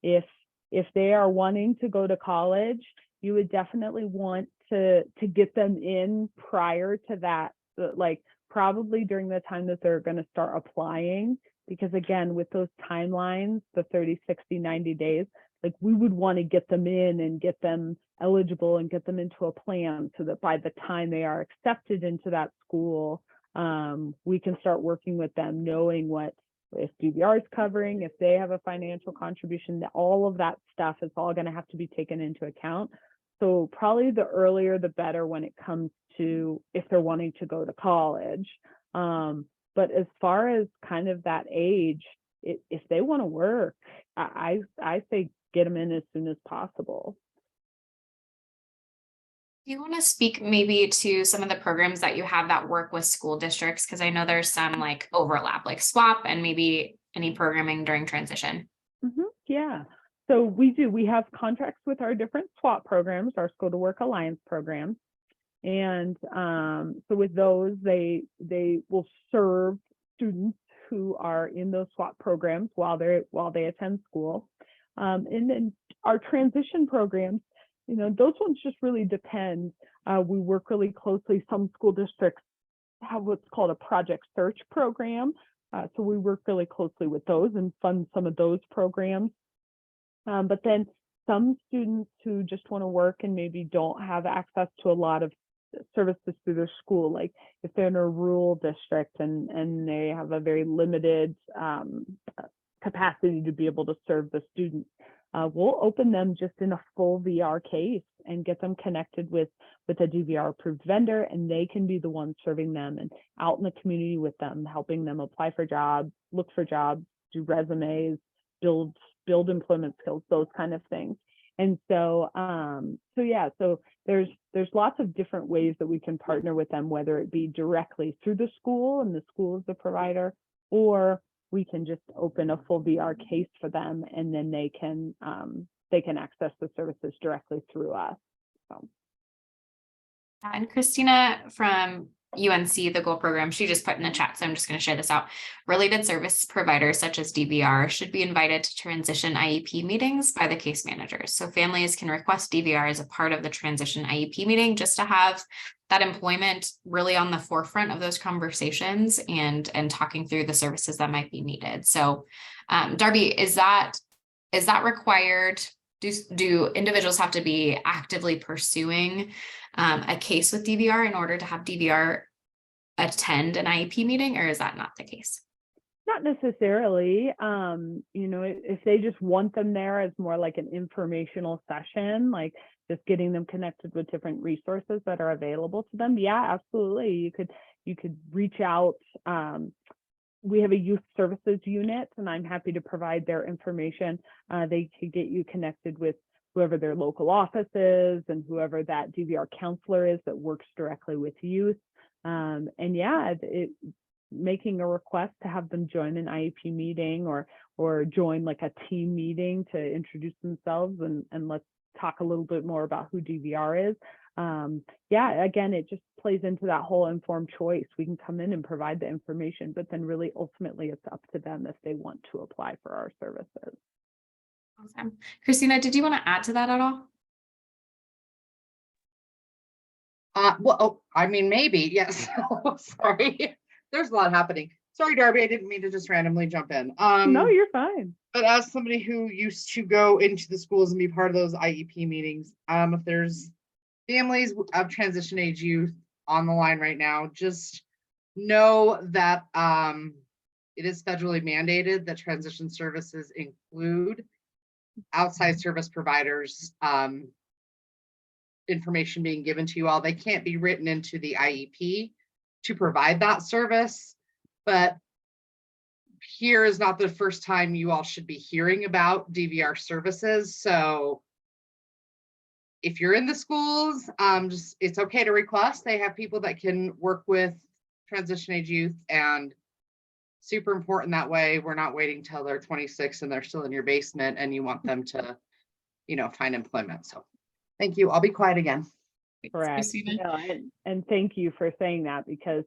If if they are wanting to go to college, you would definitely want to get them in prior to that, like probably during the time that they're going to start applying, because again, with those timelines, the 30, 60, 90 days, like we would want to get them in and get them eligible and get them into a plan so that by the time they are accepted into that school, we can start working with them, knowing what, if DVR is covering, if they have a financial contribution, that all of that stuff is all going to have to be taken into account. So probably the earlier, the better when it comes to if they're wanting to go to college. But as far as kind of that age, if they want to work, I say get them in as soon as possible. Do you want to speak maybe to some of the programs that you have that work with school districts? Because I know there's some like overlap, like SWAP and maybe any programming during transition. Yeah. So we have contracts with our different SWAP programs, our School to Work Alliance program. And so with those, they will serve students who are in those SWAP programs while they attend school. And then our transition programs, those ones just really depend. We work really closely. Some school districts have what's called a project search program. So we work really closely with those and fund some of those programs. But then some students who just want to work and maybe don't have access to a lot of services through their school, like if they're in a rural district and they have a very limited capacity to be able to serve the students, we'll open them just in a full VR case and get them connected with a DVR approved vendor, and they can be the ones serving them and out in the community with them, helping them apply for jobs, look for jobs, do resumes, build employment skills, those kind of things. And so so there's lots of different ways that we can partner with them, whether it be directly through the school and the school is the provider, or we can just open a full VR case for them, and then they can access the services directly through us. So. And Christina from UNC, the goal program, she just put in the chat, so I'm just going to share this out. Related service providers such as DVR should be invited to transition IEP meetings by the case managers. So families can request DVR as a part of the transition IEP meeting, just to have that employment really on the forefront of those conversations and talking through the services that might be needed. So Darby, is that required? Do individuals have to be actively pursuing a case with DVR in order to have DVR attend an IEP meeting, or is that not the case? Not necessarily. If they just want them there as more like an informational session, like just getting them connected with different resources that are available to them, yeah, absolutely. You could reach out. We have a youth services unit, and I'm happy to provide their information. They could get you connected with whoever their local office is and whoever that DVR counselor is that works directly with youth. Making a request to have them join an IEP meeting or join like a team meeting to introduce themselves and let's talk a little bit more about who DVR is. Again, it just plays into that whole informed choice. We can come in and provide the information, but then really ultimately it's up to them if they want to apply for our services. Awesome. Christina, did you want to add to that at all? Maybe, yes. Sorry. There's a lot happening. Sorry, Darby, I didn't mean to just randomly jump in. No, you're fine. But as somebody who used to go into the schools and be part of those IEP meetings, if there's families of transition age youth on the line right now, just know that it is federally mandated that transition services include outside service providers, information being given to you all. They can't be written into the IEP to provide that service, but here is not the first time you all should be hearing about DVR services. So if you're in the schools, it's okay to request. They have people that can work with transition age youth, and super important that way. We're not waiting till they're 26 and they're still in your basement and you want them to, find employment. So thank you. I'll be quiet again. Correct. And thank you for saying that, because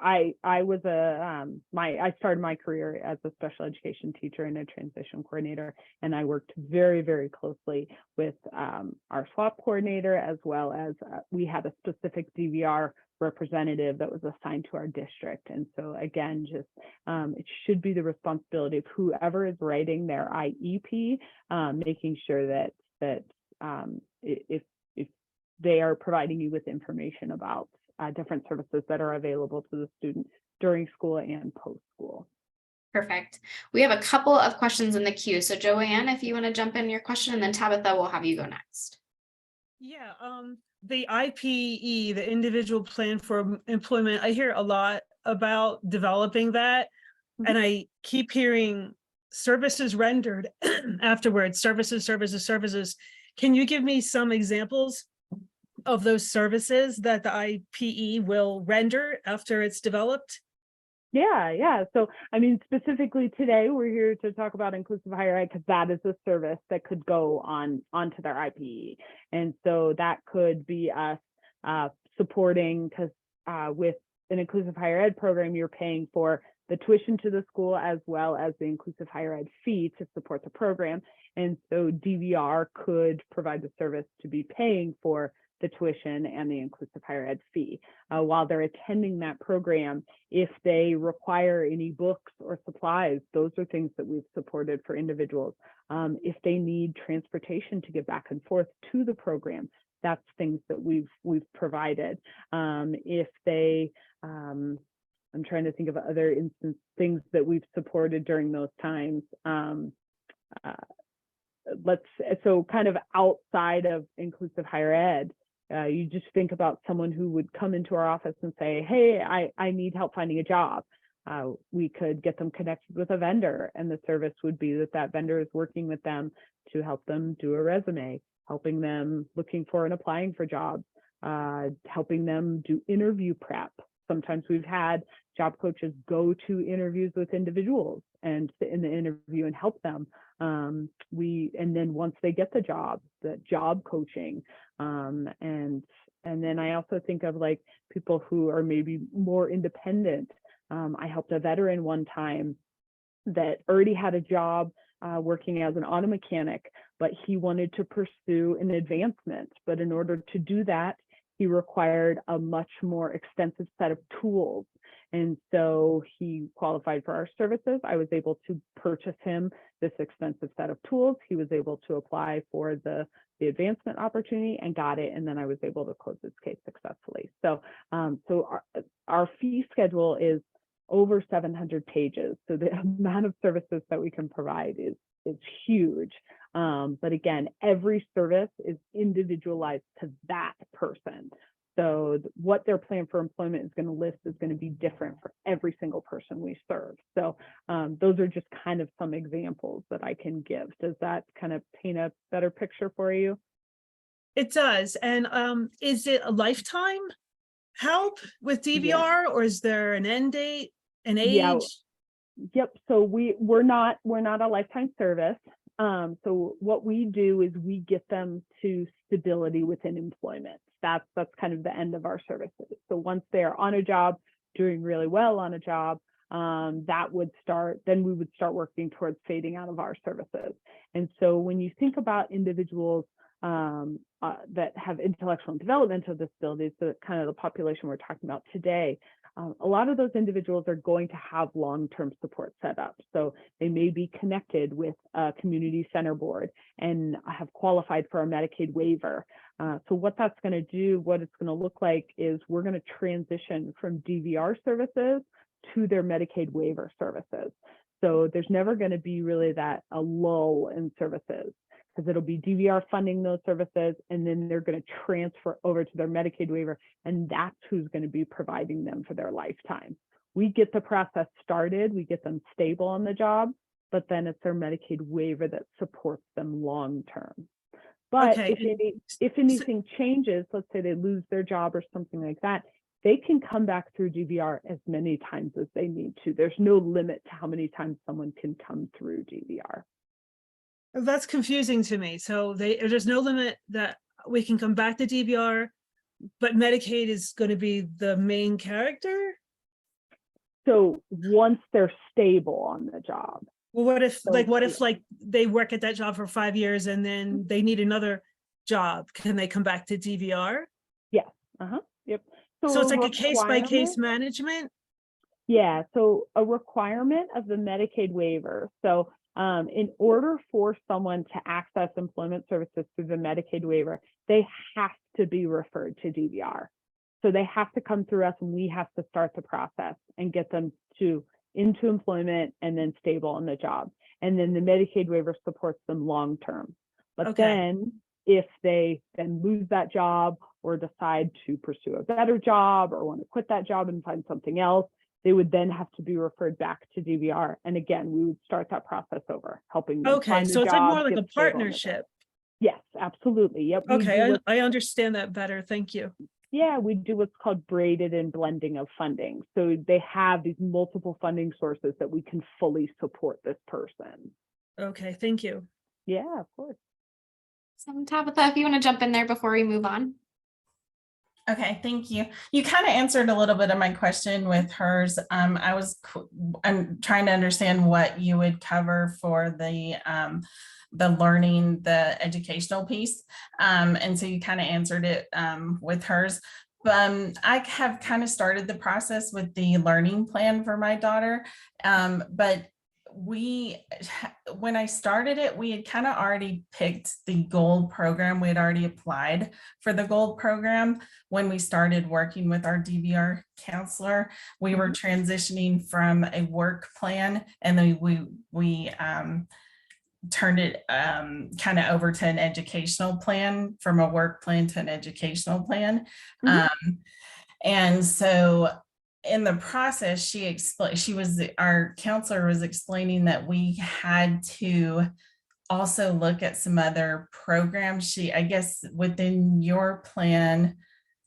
I was I started my career as a special education teacher and a transition coordinator, and I worked very, very closely with our SWAP coordinator, as well as we had a specific DVR representative that was assigned to our district. And so again, just it should be the responsibility of whoever is writing their IEP, making sure that if they are providing you with information about different services that are available to the student during school and post-school. Perfect. We have a couple of questions in the queue. So Joanne, if you want to jump in your question, and then Tabitha, will have you go next. Yeah, the IPE, the individual plan for employment, I hear a lot about developing that. And I keep hearing services rendered afterwards, services. Can you give me some examples of those services that the IPE will render after it's developed? Yeah. So, I mean, specifically today, we're here to talk about inclusive higher ed, because that is a service that could go onto their IPE. And so that could be us supporting, because with an inclusive higher ed program, you're paying for the tuition to the school as well as the inclusive higher ed fee to support the program. And so DVR could provide the service to be paying for the tuition and the inclusive higher ed fee while they're attending that program. If they require any books or supplies, those are things that we've supported for individuals. If they need transportation to get back and forth to the program, that's things that we've provided. If they, I'm trying to think of other things that we've supported during those times. So kind of outside of inclusive higher ed, you just think about someone who would come into our office and say, hey, I need help finding a job. We could get them connected with a vendor, and the service would be that vendor is working with them to help them do a resume, helping them looking for and applying for jobs, helping them do interview prep. Sometimes we've had job coaches go to interviews with individuals and sit in the interview and help them. And then once they get the job coaching. And then I also think of like people who are maybe more independent. I helped a veteran one time that already had a job working as an auto mechanic, but he wanted to pursue an advancement. But in order to do that, he required a much more extensive set of tools. And so he qualified for our services. I was able to purchase him this expensive set of tools. He was able to apply for the advancement opportunity and got it. And then I was able to close his case successfully. So, our fee schedule is over 700 pages. So the amount of services that we can provide is huge. But again, every service is individualized to that person. So what their plan for employment is going to list is going to be different for every single person we serve. So those are just kind of some examples that I can give. Does that kind of paint a better picture for you? It does. And is it a lifetime help with DVR, or is there an end date, an age? Yeah. Yep. So we're not a lifetime service. So what we do is we get them to stability within employment. That's kind of the end of our services. So once they're on a job, doing really well on a job, then we would start working towards fading out of our services. And so when you think about individuals that have intellectual and developmental disabilities, so kind of the population we're talking about today, a lot of those individuals are going to have long-term support set up. So they may be connected with a community center board and have qualified for a Medicaid waiver. So what that's going to do, what it's going to look like is we're going to transition from DVR services to their Medicaid waiver services. So there's never going to be really a lull in services, because it'll be DVR funding those services, and then they're going to transfer over to their Medicaid waiver, and that's who's going to be providing them for their lifetime. We get the process started, we get them stable on the job, but then it's their Medicaid waiver that supports them long term. But Okay. if anything changes, let's say they lose their job or something like that, they can come back through DVR as many times as they need to. There's no limit to how many times someone can come through DVR. That's confusing to me. So there's no limit that we can come back to DVR, but Medicaid is going to be the main character? So once they're stable on the job. Well, what if, So, like they work at that job for 5 years and then they need another job? Can they come back to DVR? Yes. Yep. So it's like a case by case requirement- management? Yeah, so a requirement of the Medicaid waiver. So in order for someone to access employment services through the Medicaid waiver, they have to be referred to DVR. So they have to come through us and we have to start the process and get them into employment and then stable on the job. And then the Medicaid waiver supports them long term. But Okay. then if they then lose that job or decide to pursue a better job or want to quit that job and find something else, they would then have to be referred back to DVR. And again, we would start that process over, helping them Okay, find a so it's like job, more like get a stable on the job. partnership. Yes, absolutely. Yep. we Okay, do what's- I understand that better. Thank you. yeah, we do what's called braided and blending of funding. So they have these multiple funding sources that we can fully support this person. Okay, thank you. Yeah, of course. So Tabitha, if you want to jump in there before we move on. Okay, thank you. You kind of answered a little bit of my question with hers. I'm trying to understand what you would cover for the learning, the educational piece. And so you kind of answered it with hers. I have kind of started the process with the learning plan for my daughter. But when I started it, we had kind of already picked the gold program. We had already applied for the gold program when we started working with our DVR counselor. We were transitioning from a work plan, and then we turned it kind of over to an educational plan, from a work plan to an educational plan. And so in the process, our counselor was explaining that we had to also look at some other programs. I guess within your plan,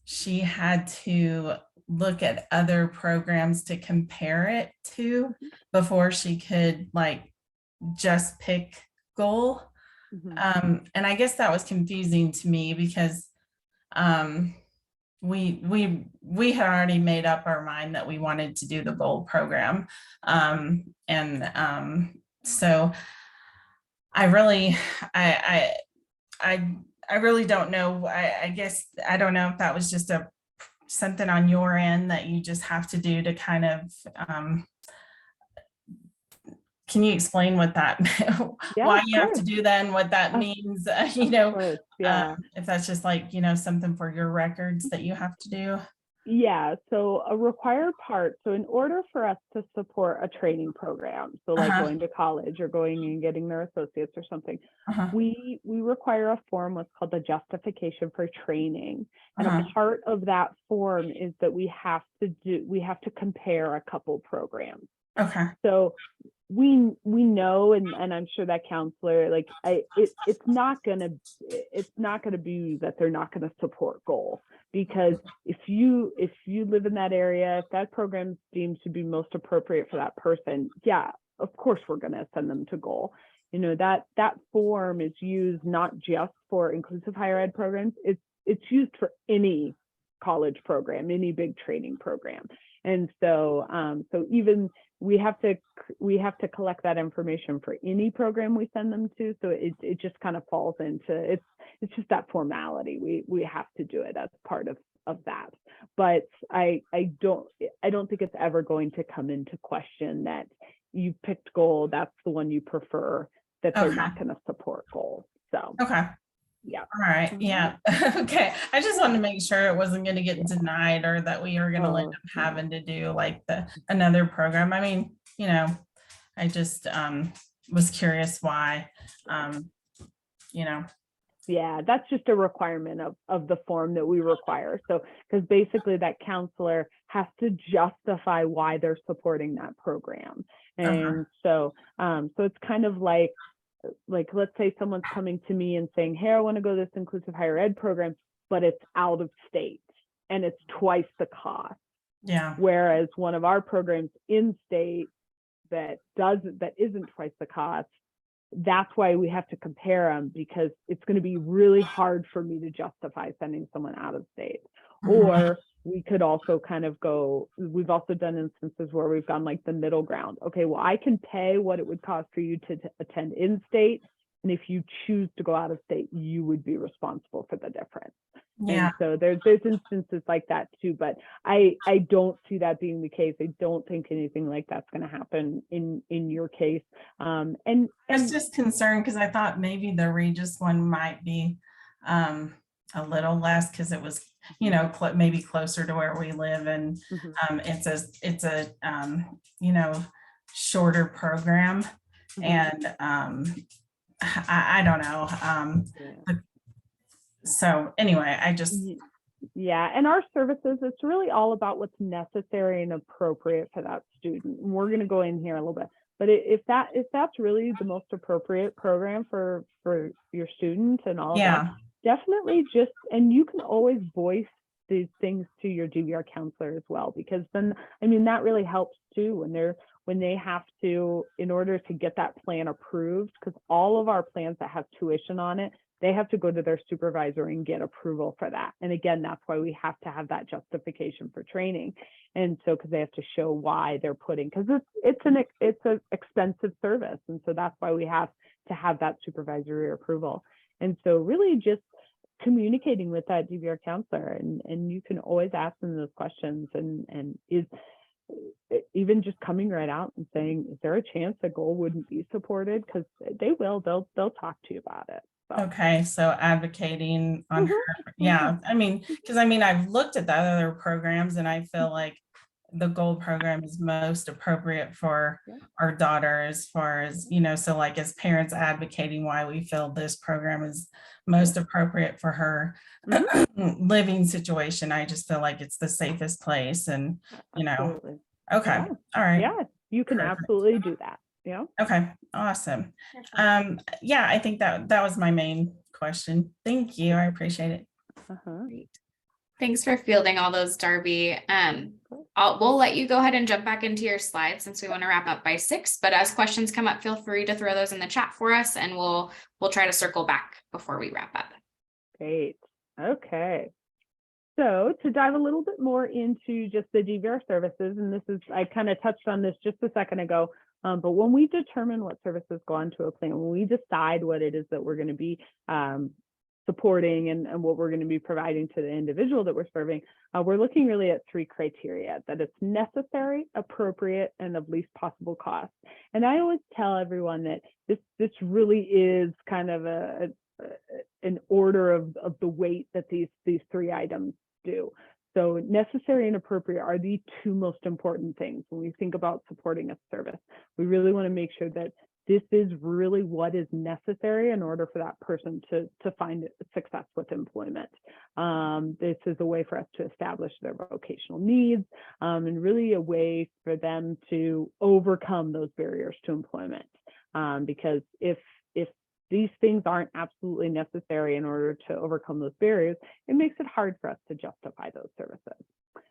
she had to look at other programs to compare it to before she could just pick goal. And I guess that was confusing to me because we had already made up our mind that we wanted to do the gold program. So I really don't know. I guess I don't know if that was just something on your end that you just have to do to kind of can you explain what that why you have to do that and what that means? Yeah. If that's just something for your records that you have to do. Yeah, so a required part. So in order for us to support a training program, so like going to college or going and getting their associates or something, we require a form what's called the justification for training. And a part of that form is that we have to compare a couple programs. Okay. So we know, and I'm sure that counselor, it's not gonna be that they're not gonna support goal, because if you live in that area, if that program deemed to be most appropriate for that person, yeah, of course we're gonna send them to goal. That form is used not just for inclusive higher ed programs, it's used for any college program, any big training program. And so even we have to collect that information for any program we send them to. So it just kind of falls into it's just that formality. We have to do it as part of that. But I don't think it's ever going to come into question that you picked goal, that's the one you prefer, that they're not going to support goal. So okay. Yeah. All right. Yeah. Okay. I just wanted to make sure it wasn't going to get denied, or that we are going to end up having to do another program. I mean, I just was curious why, Yeah, that's just a requirement of the form that we require. So, because basically that counselor has to justify why they're supporting that program. And so it's kind of like, let's say someone's coming to me and saying, hey, I want to go to this inclusive higher ed program, but it's out of state and it's twice the cost. Yeah. Whereas one of our programs in state that isn't twice the cost, that's why we have to compare them, because it's going to be really hard for me to justify sending someone out of state. Or we could also kind of go, we've also done instances where we've gone like the middle ground. Okay, well, I can pay what it would cost for you to attend in-state. And if you choose to go out of state, you would be responsible for the difference. Yeah. And so there's instances like that too, but I don't see that being the case. I don't think anything like that's going to happen in your case. And I was just concerned because I thought maybe the Regis one might be a little less because it was, you know, maybe closer to where we live, and it's a you know, shorter program, and I don't know. So anyway, I just yeah, and our services, it's really all about what's necessary and appropriate for that student. And we're going to go in here a little bit, but if that's really the most appropriate program for your student and all of that, definitely just, and you can always voice these things to your DVR counselor as well, because then, I mean, that really helps too when they have to, in order to get that plan approved, because all of our plans that have tuition on it, they have to go to their supervisor and get approval for that. And again, that's why we have to have that justification for training. And so, because they have to show why they're putting, because it's an expensive service. And so that's why we have to have that supervisory approval. And so really just communicating with that DVR counselor, and you can always ask them those questions, and is even just coming right out and saying, is there a chance that goal wouldn't be supported? Because they'll talk to you about it. So. Okay, so advocating on her, yeah. I mean, because I've looked at the other programs, and I feel like the gold program is most appropriate for our daughter, as far as, you know, so like as parents advocating why we feel this program is most appropriate for her living situation. I just feel like it's the safest place, and you know, okay, all right, yeah, you can absolutely do that. Yeah. Okay, awesome. Yeah, I think that was my main question. Thank you. I appreciate it. Great. Thanks for fielding all those, Darby. We'll let you go ahead and jump back into your slides since we want to wrap up by 6. But as questions come up, feel free to throw those in the chat for us, and we'll try to circle back before we wrap up. Great. Okay. So to dive a little bit more into just the DVR services, and this is, I kind of touched on this just a second ago, but when we determine what services go onto a plan, when we decide what it is that we're going to be supporting and what we're going to be providing to the individual that we're serving, we're looking really at 3 criteria: that it's necessary, appropriate, and of least possible cost. And I always tell everyone that this really is kind of an order of the weight that these 3 items do. So necessary and appropriate are the 2 most important things when we think about supporting a service. We really want to make sure that this is really what is necessary in order for that person to find success with employment. This is a way for us to establish their vocational needs, and really a way for them to overcome those barriers to employment. Because if these things aren't absolutely necessary in order to overcome those barriers, it makes it hard for us to justify those services.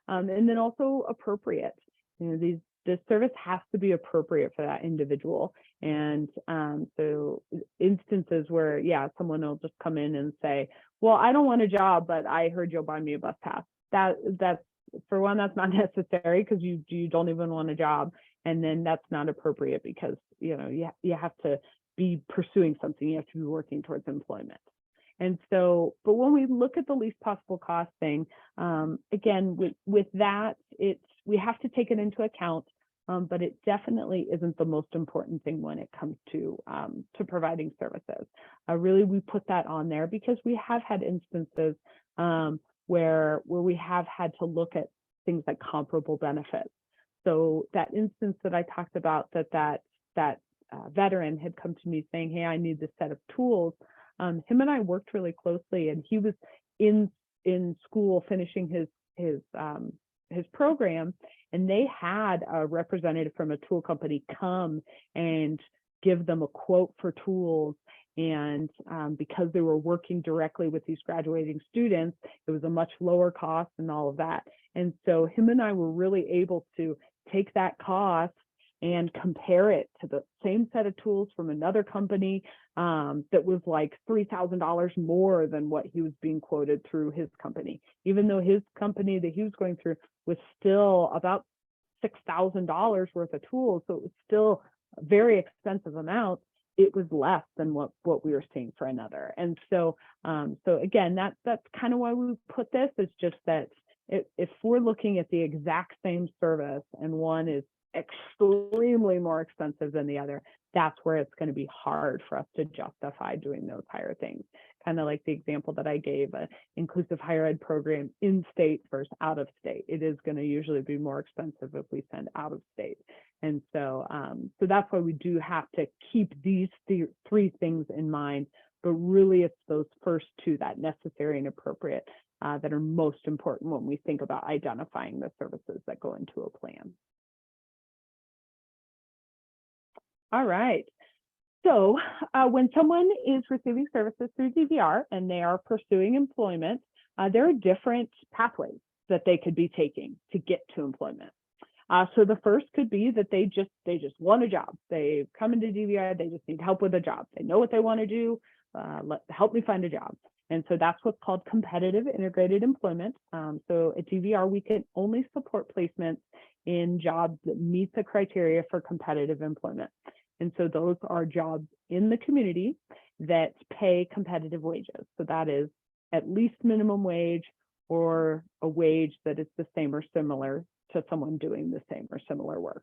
And then also appropriate. You know, this service has to be appropriate for that individual. And so instances where, someone will just come in and say, well, I don't want a job, but I heard you'll buy me a bus pass. That's for one, that's not necessary, because you don't even want a job. And then that's not appropriate, because, you know, you have to be pursuing something, you have to be working towards employment. And so, but when we look at the least possible cost thing, again, with that, we have to take it into account, but it definitely isn't the most important thing when it comes to providing services. Really, we put that on there because we have had instances where we have had to look at things like comparable benefits. So that instance that I talked about, that veteran had come to me saying, hey, I need this set of tools. Him and I worked really closely, and he was in school finishing his program, and they had a representative from a tool company come and give them a quote for tools. And because they were working directly with these graduating students, it was a much lower cost and all of that. And so him and I were really able to take that cost and compare it to the same set of tools from another company that was like $3,000 more than what he was being quoted through his company, even though his company that he was going through was still about $6,000 worth of tools. So it was still a very expensive amount. It was less than what we were seeing for another. And so, so again, that's kind of why we put this. It's just that if we're looking at the exact same service and one is extremely more expensive than the other, that's where it's going to be hard for us to justify doing those higher things. Kind of like the example that I gave, an inclusive higher ed program in state versus out of state. It is going to usually be more expensive if we send out of state. And so, so that's why we do have to keep these three things in mind, but really it's those first two, that necessary and appropriate, that are most important when we think about identifying the services that go into a plan. All right. So when someone is receiving services through DVR and they are pursuing employment, there are different pathways that they could be taking to get to employment. So the first could be that they just want a job. They come into DVR, they just need help with a job. They know what they want to do. Help me find a job. And so that's what's called competitive integrated employment. So at DVR, we can only support placements in jobs that meet the criteria for competitive employment. And so those are jobs in the community that pay competitive wages. So that is at least minimum wage or a wage that is the same or similar to someone doing the same or similar work.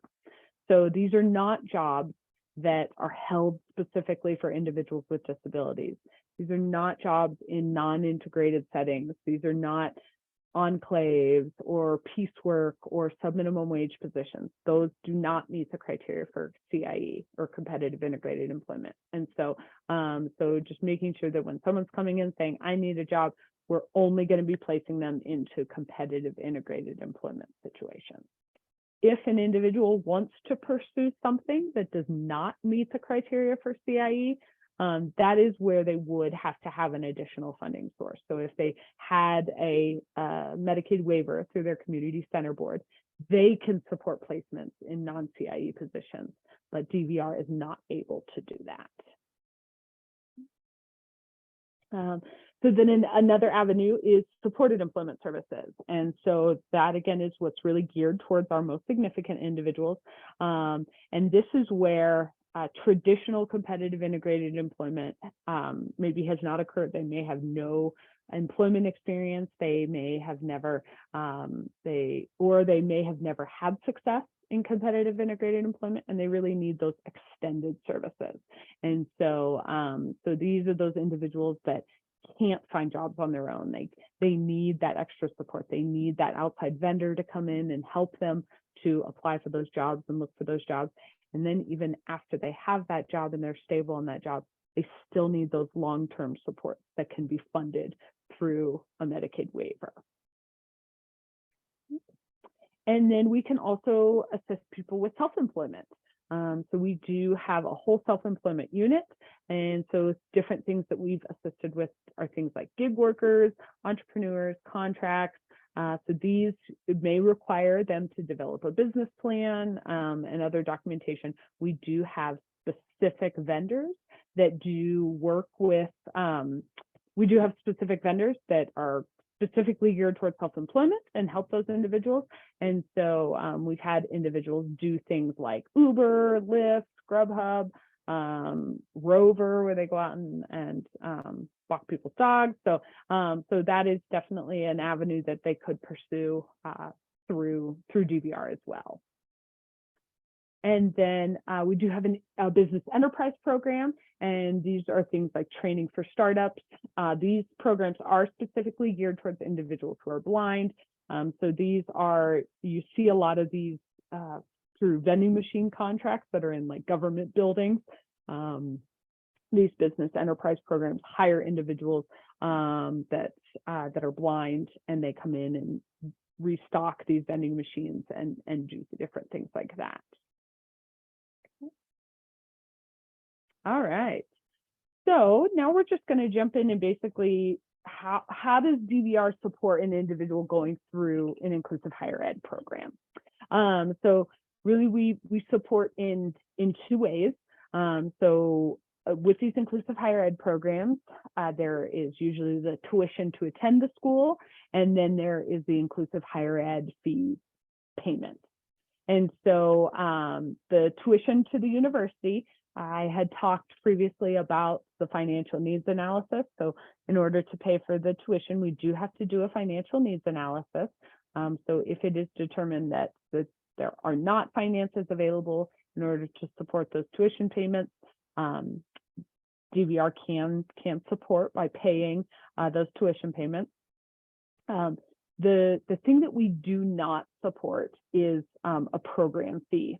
So these are not jobs that are held specifically for individuals with disabilities. These are not jobs in non-integrated settings. These are not enclaves or piecework or sub-minimum wage positions. Those do not meet the criteria for CIE or competitive integrated employment. And so, so just making sure that when someone's coming in saying, I need a job, we're only going to be placing them into competitive integrated employment situations. If an individual wants to pursue something that does not meet the criteria for CIE, that is where they would have to have an additional funding source. So if they had a Medicaid waiver through their community center board, they can support placements in non-CIE positions, but DVR is not able to do that. So then another avenue is supported employment services. And so that again is what's really geared towards our most significant individuals. And this is where traditional competitive integrated employment maybe has not occurred. They may have no employment experience. They may have never, they may have never had success in competitive integrated employment, and they really need those extended services. And so, so these are those individuals that can't find jobs on their own. They need that extra support. They need that outside vendor to come in and help them to apply for those jobs and look for those jobs. And then even after they have that job and they're stable in that job, they still need those long-term supports that can be funded through a Medicaid waiver. And then we can also assist people with self-employment. So we do have a whole self-employment unit. And so different things that we've assisted with are things like gig workers, entrepreneurs, contracts. So these may require them to develop a business plan and other documentation. We do have specific vendors that do work with, we do have specific vendors that are specifically geared towards self-employment and help those individuals. And so we've had individuals do things like Uber, Lyft, Grubhub, Rover, where they go out and walk people's dogs. So, so that is definitely an avenue that they could pursue through DVR as well. And then we do have a business enterprise program, and these are things like training for startups. These programs are specifically geared towards individuals who are blind. So these are, you see a lot of these through vending machine contracts that are in like government buildings. These business enterprise programs hire individuals that are blind, and they come in and restock these vending machines and do different things like that. All right, so now we're just going to jump in and basically how does DVR support an individual going through an inclusive higher ed program? So really we support in 2 ways. With these inclusive higher ed programs, there is usually the tuition to attend the school, and then there is the inclusive higher ed fee payment. And so the tuition to the university, I had talked previously about the financial needs analysis. So in order to pay for the tuition, we do have to do a financial needs analysis. So if it is determined that there are not finances available in order to support those tuition payments, DVR can support by paying those tuition payments. The thing that we do not support is a program fee.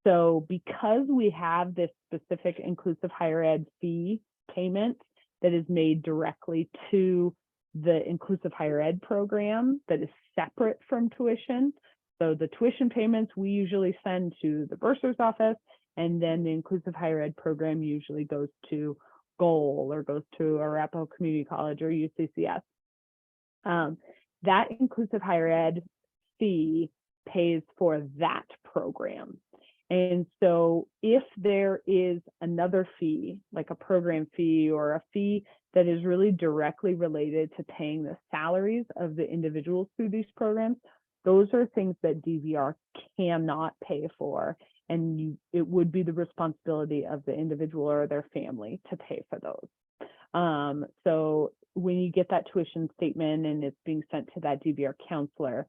So because we have this specific inclusive higher ed fee payment that is made directly to the inclusive higher ed program that is separate from tuition. So the tuition payments we usually send to the bursar's office, and then the inclusive higher ed program usually goes to Goal or goes to Arapahoe Community College or UCCS. That inclusive higher ed fee pays for that program. And so if there is another fee, like a program fee or a fee that is really directly related to paying the salaries of the individuals through these programs, those are things that DVR cannot pay for. And it would be the responsibility of the individual or their family to pay for those. So when you get that tuition statement and it's being sent to that DVR counselor,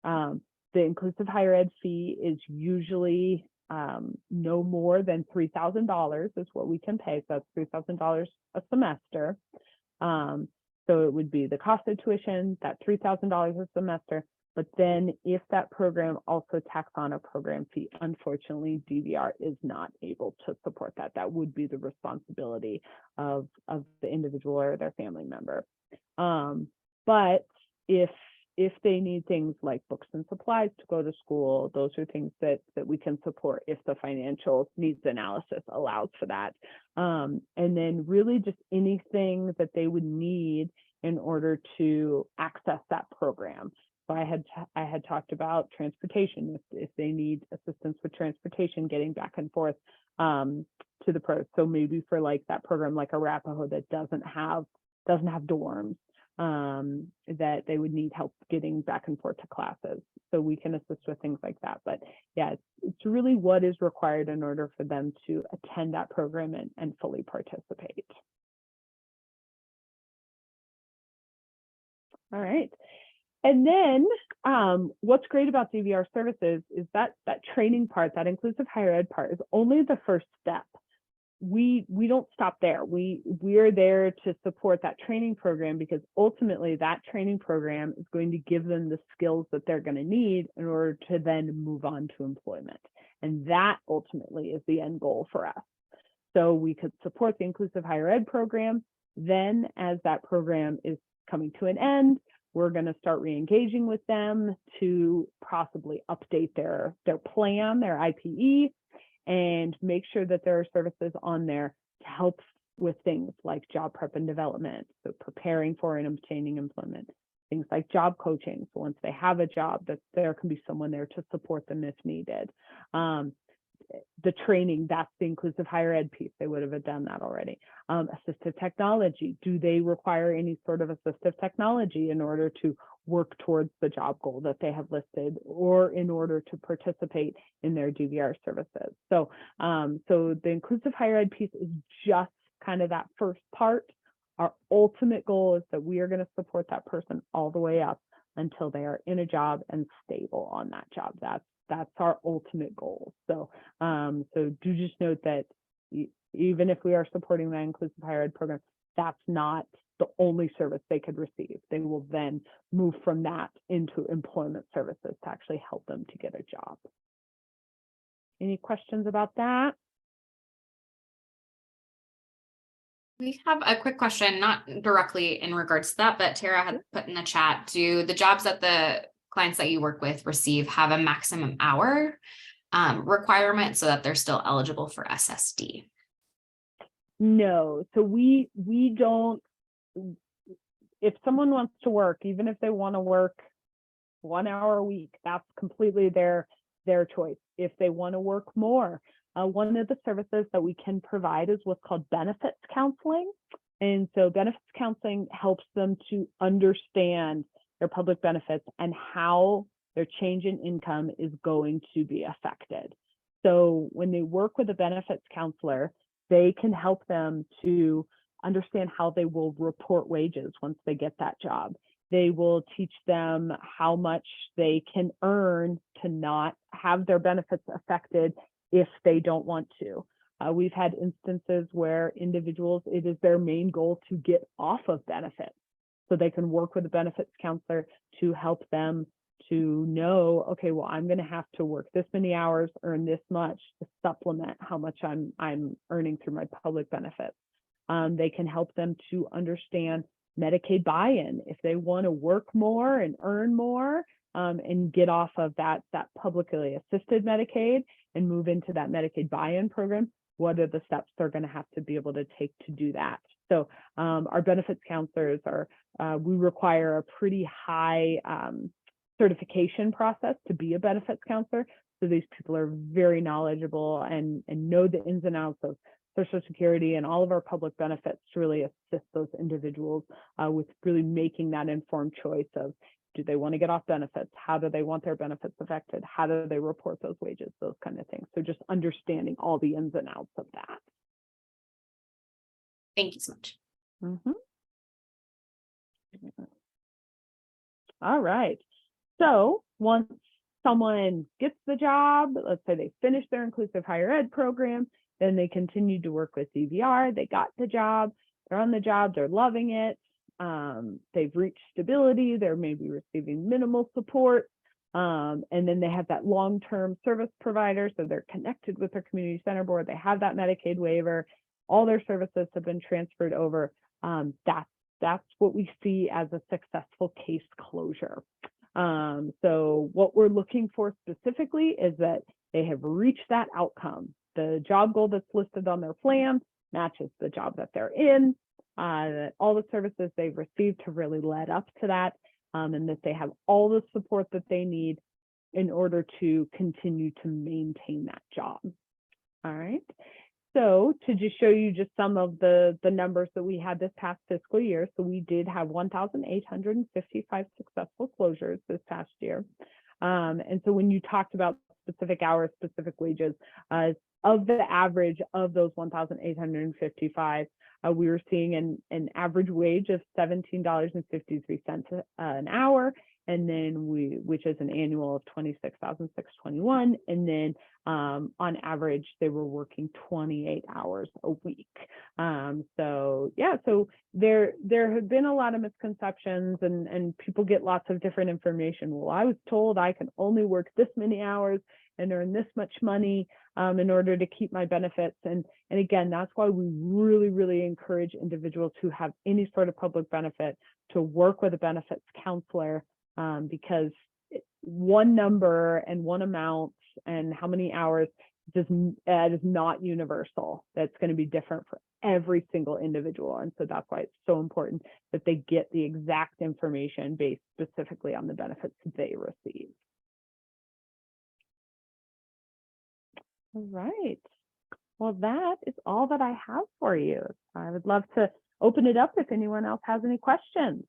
the inclusive higher ed fee is usually no more than $3,000 is what we can pay. So that's $3,000 a semester. So it would be the cost of tuition, that $3,000 a semester. But then if that program also tacks on a program fee, unfortunately, DVR is not able to support that. That would be the responsibility of the individual or their family member. But if they need things like books and supplies to go to school, those are things that we can support if the financial needs analysis allows for that. And then really just anything that they would need in order to access that program. So I had talked about transportation, if they need assistance with transportation, getting back and forth to the pro. So maybe for like that program like Arapahoe that doesn't have dorms, that they would need help getting back and forth to classes. So we can assist with things like that. But yeah, it's really what is required in order for them to attend that program and fully participate. All right. And then what's great about DVR services is that training part, that inclusive higher ed part, is only the first step. We don't stop there. We're there to support that training program because ultimately that training program is going to give them the skills that they're going to need in order to then move on to employment. And that ultimately is the end goal for us. So we could support the inclusive higher ed program. Then as that program is coming to an end, we're going to start re-engaging with them to possibly update their plan, their IPE, and make sure that there are services on there to help with things like job prep and development, so preparing for and obtaining employment, things like job coaching. So once they have a job, that there can be someone there to support them if needed. The training, that's the inclusive higher ed piece. They would have done that already. Assistive technology. Do they require any sort of assistive technology in order to work towards the job goal that they have listed or in order to participate in their DVR services? So, so the inclusive higher ed piece is just kind of that first part. Our ultimate goal is that we are going to support that person all the way up until they are in a job and stable on that job. That's our ultimate goal. So, so do just note that even if we are supporting that inclusive higher ed program, that's not the only service they could receive. They will then move from that into employment services to actually help them to get a job. Any questions about that? We have a quick question, not directly in regards to that, but Tara had put in the chat, do the jobs that the clients that you work with receive have a maximum hour requirement so that they're still eligible for SSD? No, so we don't, if someone wants to work, even if they want to work 1 hour a week, that's completely their their choice. If they want to work more, one of the services that we can provide is what's called benefits counseling. And so benefits counseling helps them to understand their public benefits and how their change in income is going to be affected. So when they work with a benefits counselor, they can help them to understand how they will report wages once they get that job. They will teach them how much they can earn to not have their benefits affected if they don't want to. We've had instances where individuals, it is their main goal to get off of benefits. So they can work with a benefits counselor to help them to know, okay, well, I'm going to have to work this many hours, earn this much to supplement how much I'm earning through my public benefits. They can help them to understand Medicaid buy-in. If they want to work more and earn more and get off of that publicly assisted Medicaid and move into that Medicaid buy-in program, what are the steps they're going to have to be able to take to do that? So our benefits counselors we require a pretty high certification process to be a benefits counselor. So these people are very knowledgeable and know the ins and outs of Social Security and all of our public benefits to really assist those individuals with really making that informed choice of, do they want to get off benefits? How do they want their benefits affected? How do they report those wages? Those kind of things. So just understanding all the ins and outs of that. Thank you so much. Mm-hmm. All right. So once someone gets the job, let's say they finish their inclusive higher ed program, then they continue to work with DVR. They got the job, they're on the job, they're loving it. They've reached stability, they're maybe receiving minimal support. And then they have that long-term service provider. So they're connected with their community center board. They have that Medicaid waiver. All their services have been transferred over. That's what we see as a successful case closure. So what we're looking for specifically is that they have reached that outcome. The job goal that's listed on their plan matches the job that they're in, that all the services they've received have really led up to that, and that they have all the support that they need in order to continue to maintain that job. All right. So to just show you just some of the numbers that we had this past fiscal year. So we did have 1,855 successful closures this past year. And so when you talked about specific hours, specific wages, of the average of those 1,855, we were seeing an average wage of $17.53 an hour, and then which is an annual of $26,621, and then on average they were working 28 hours a week. So yeah, so there have been a lot of misconceptions, and people get lots of different information. Well, I was told I can only work this many hours and earn this much money in order to keep my benefits. And again, that's why we really, really encourage individuals who have any sort of public benefit to work with a benefits counselor, because one number and one amount and how many hours is not universal. That's going to be different for every single individual. And so that's why it's so important that they get the exact information based specifically on the benefits they receive. All right. Well, that is all that I have for you. I would love to open it up if anyone else has any questions.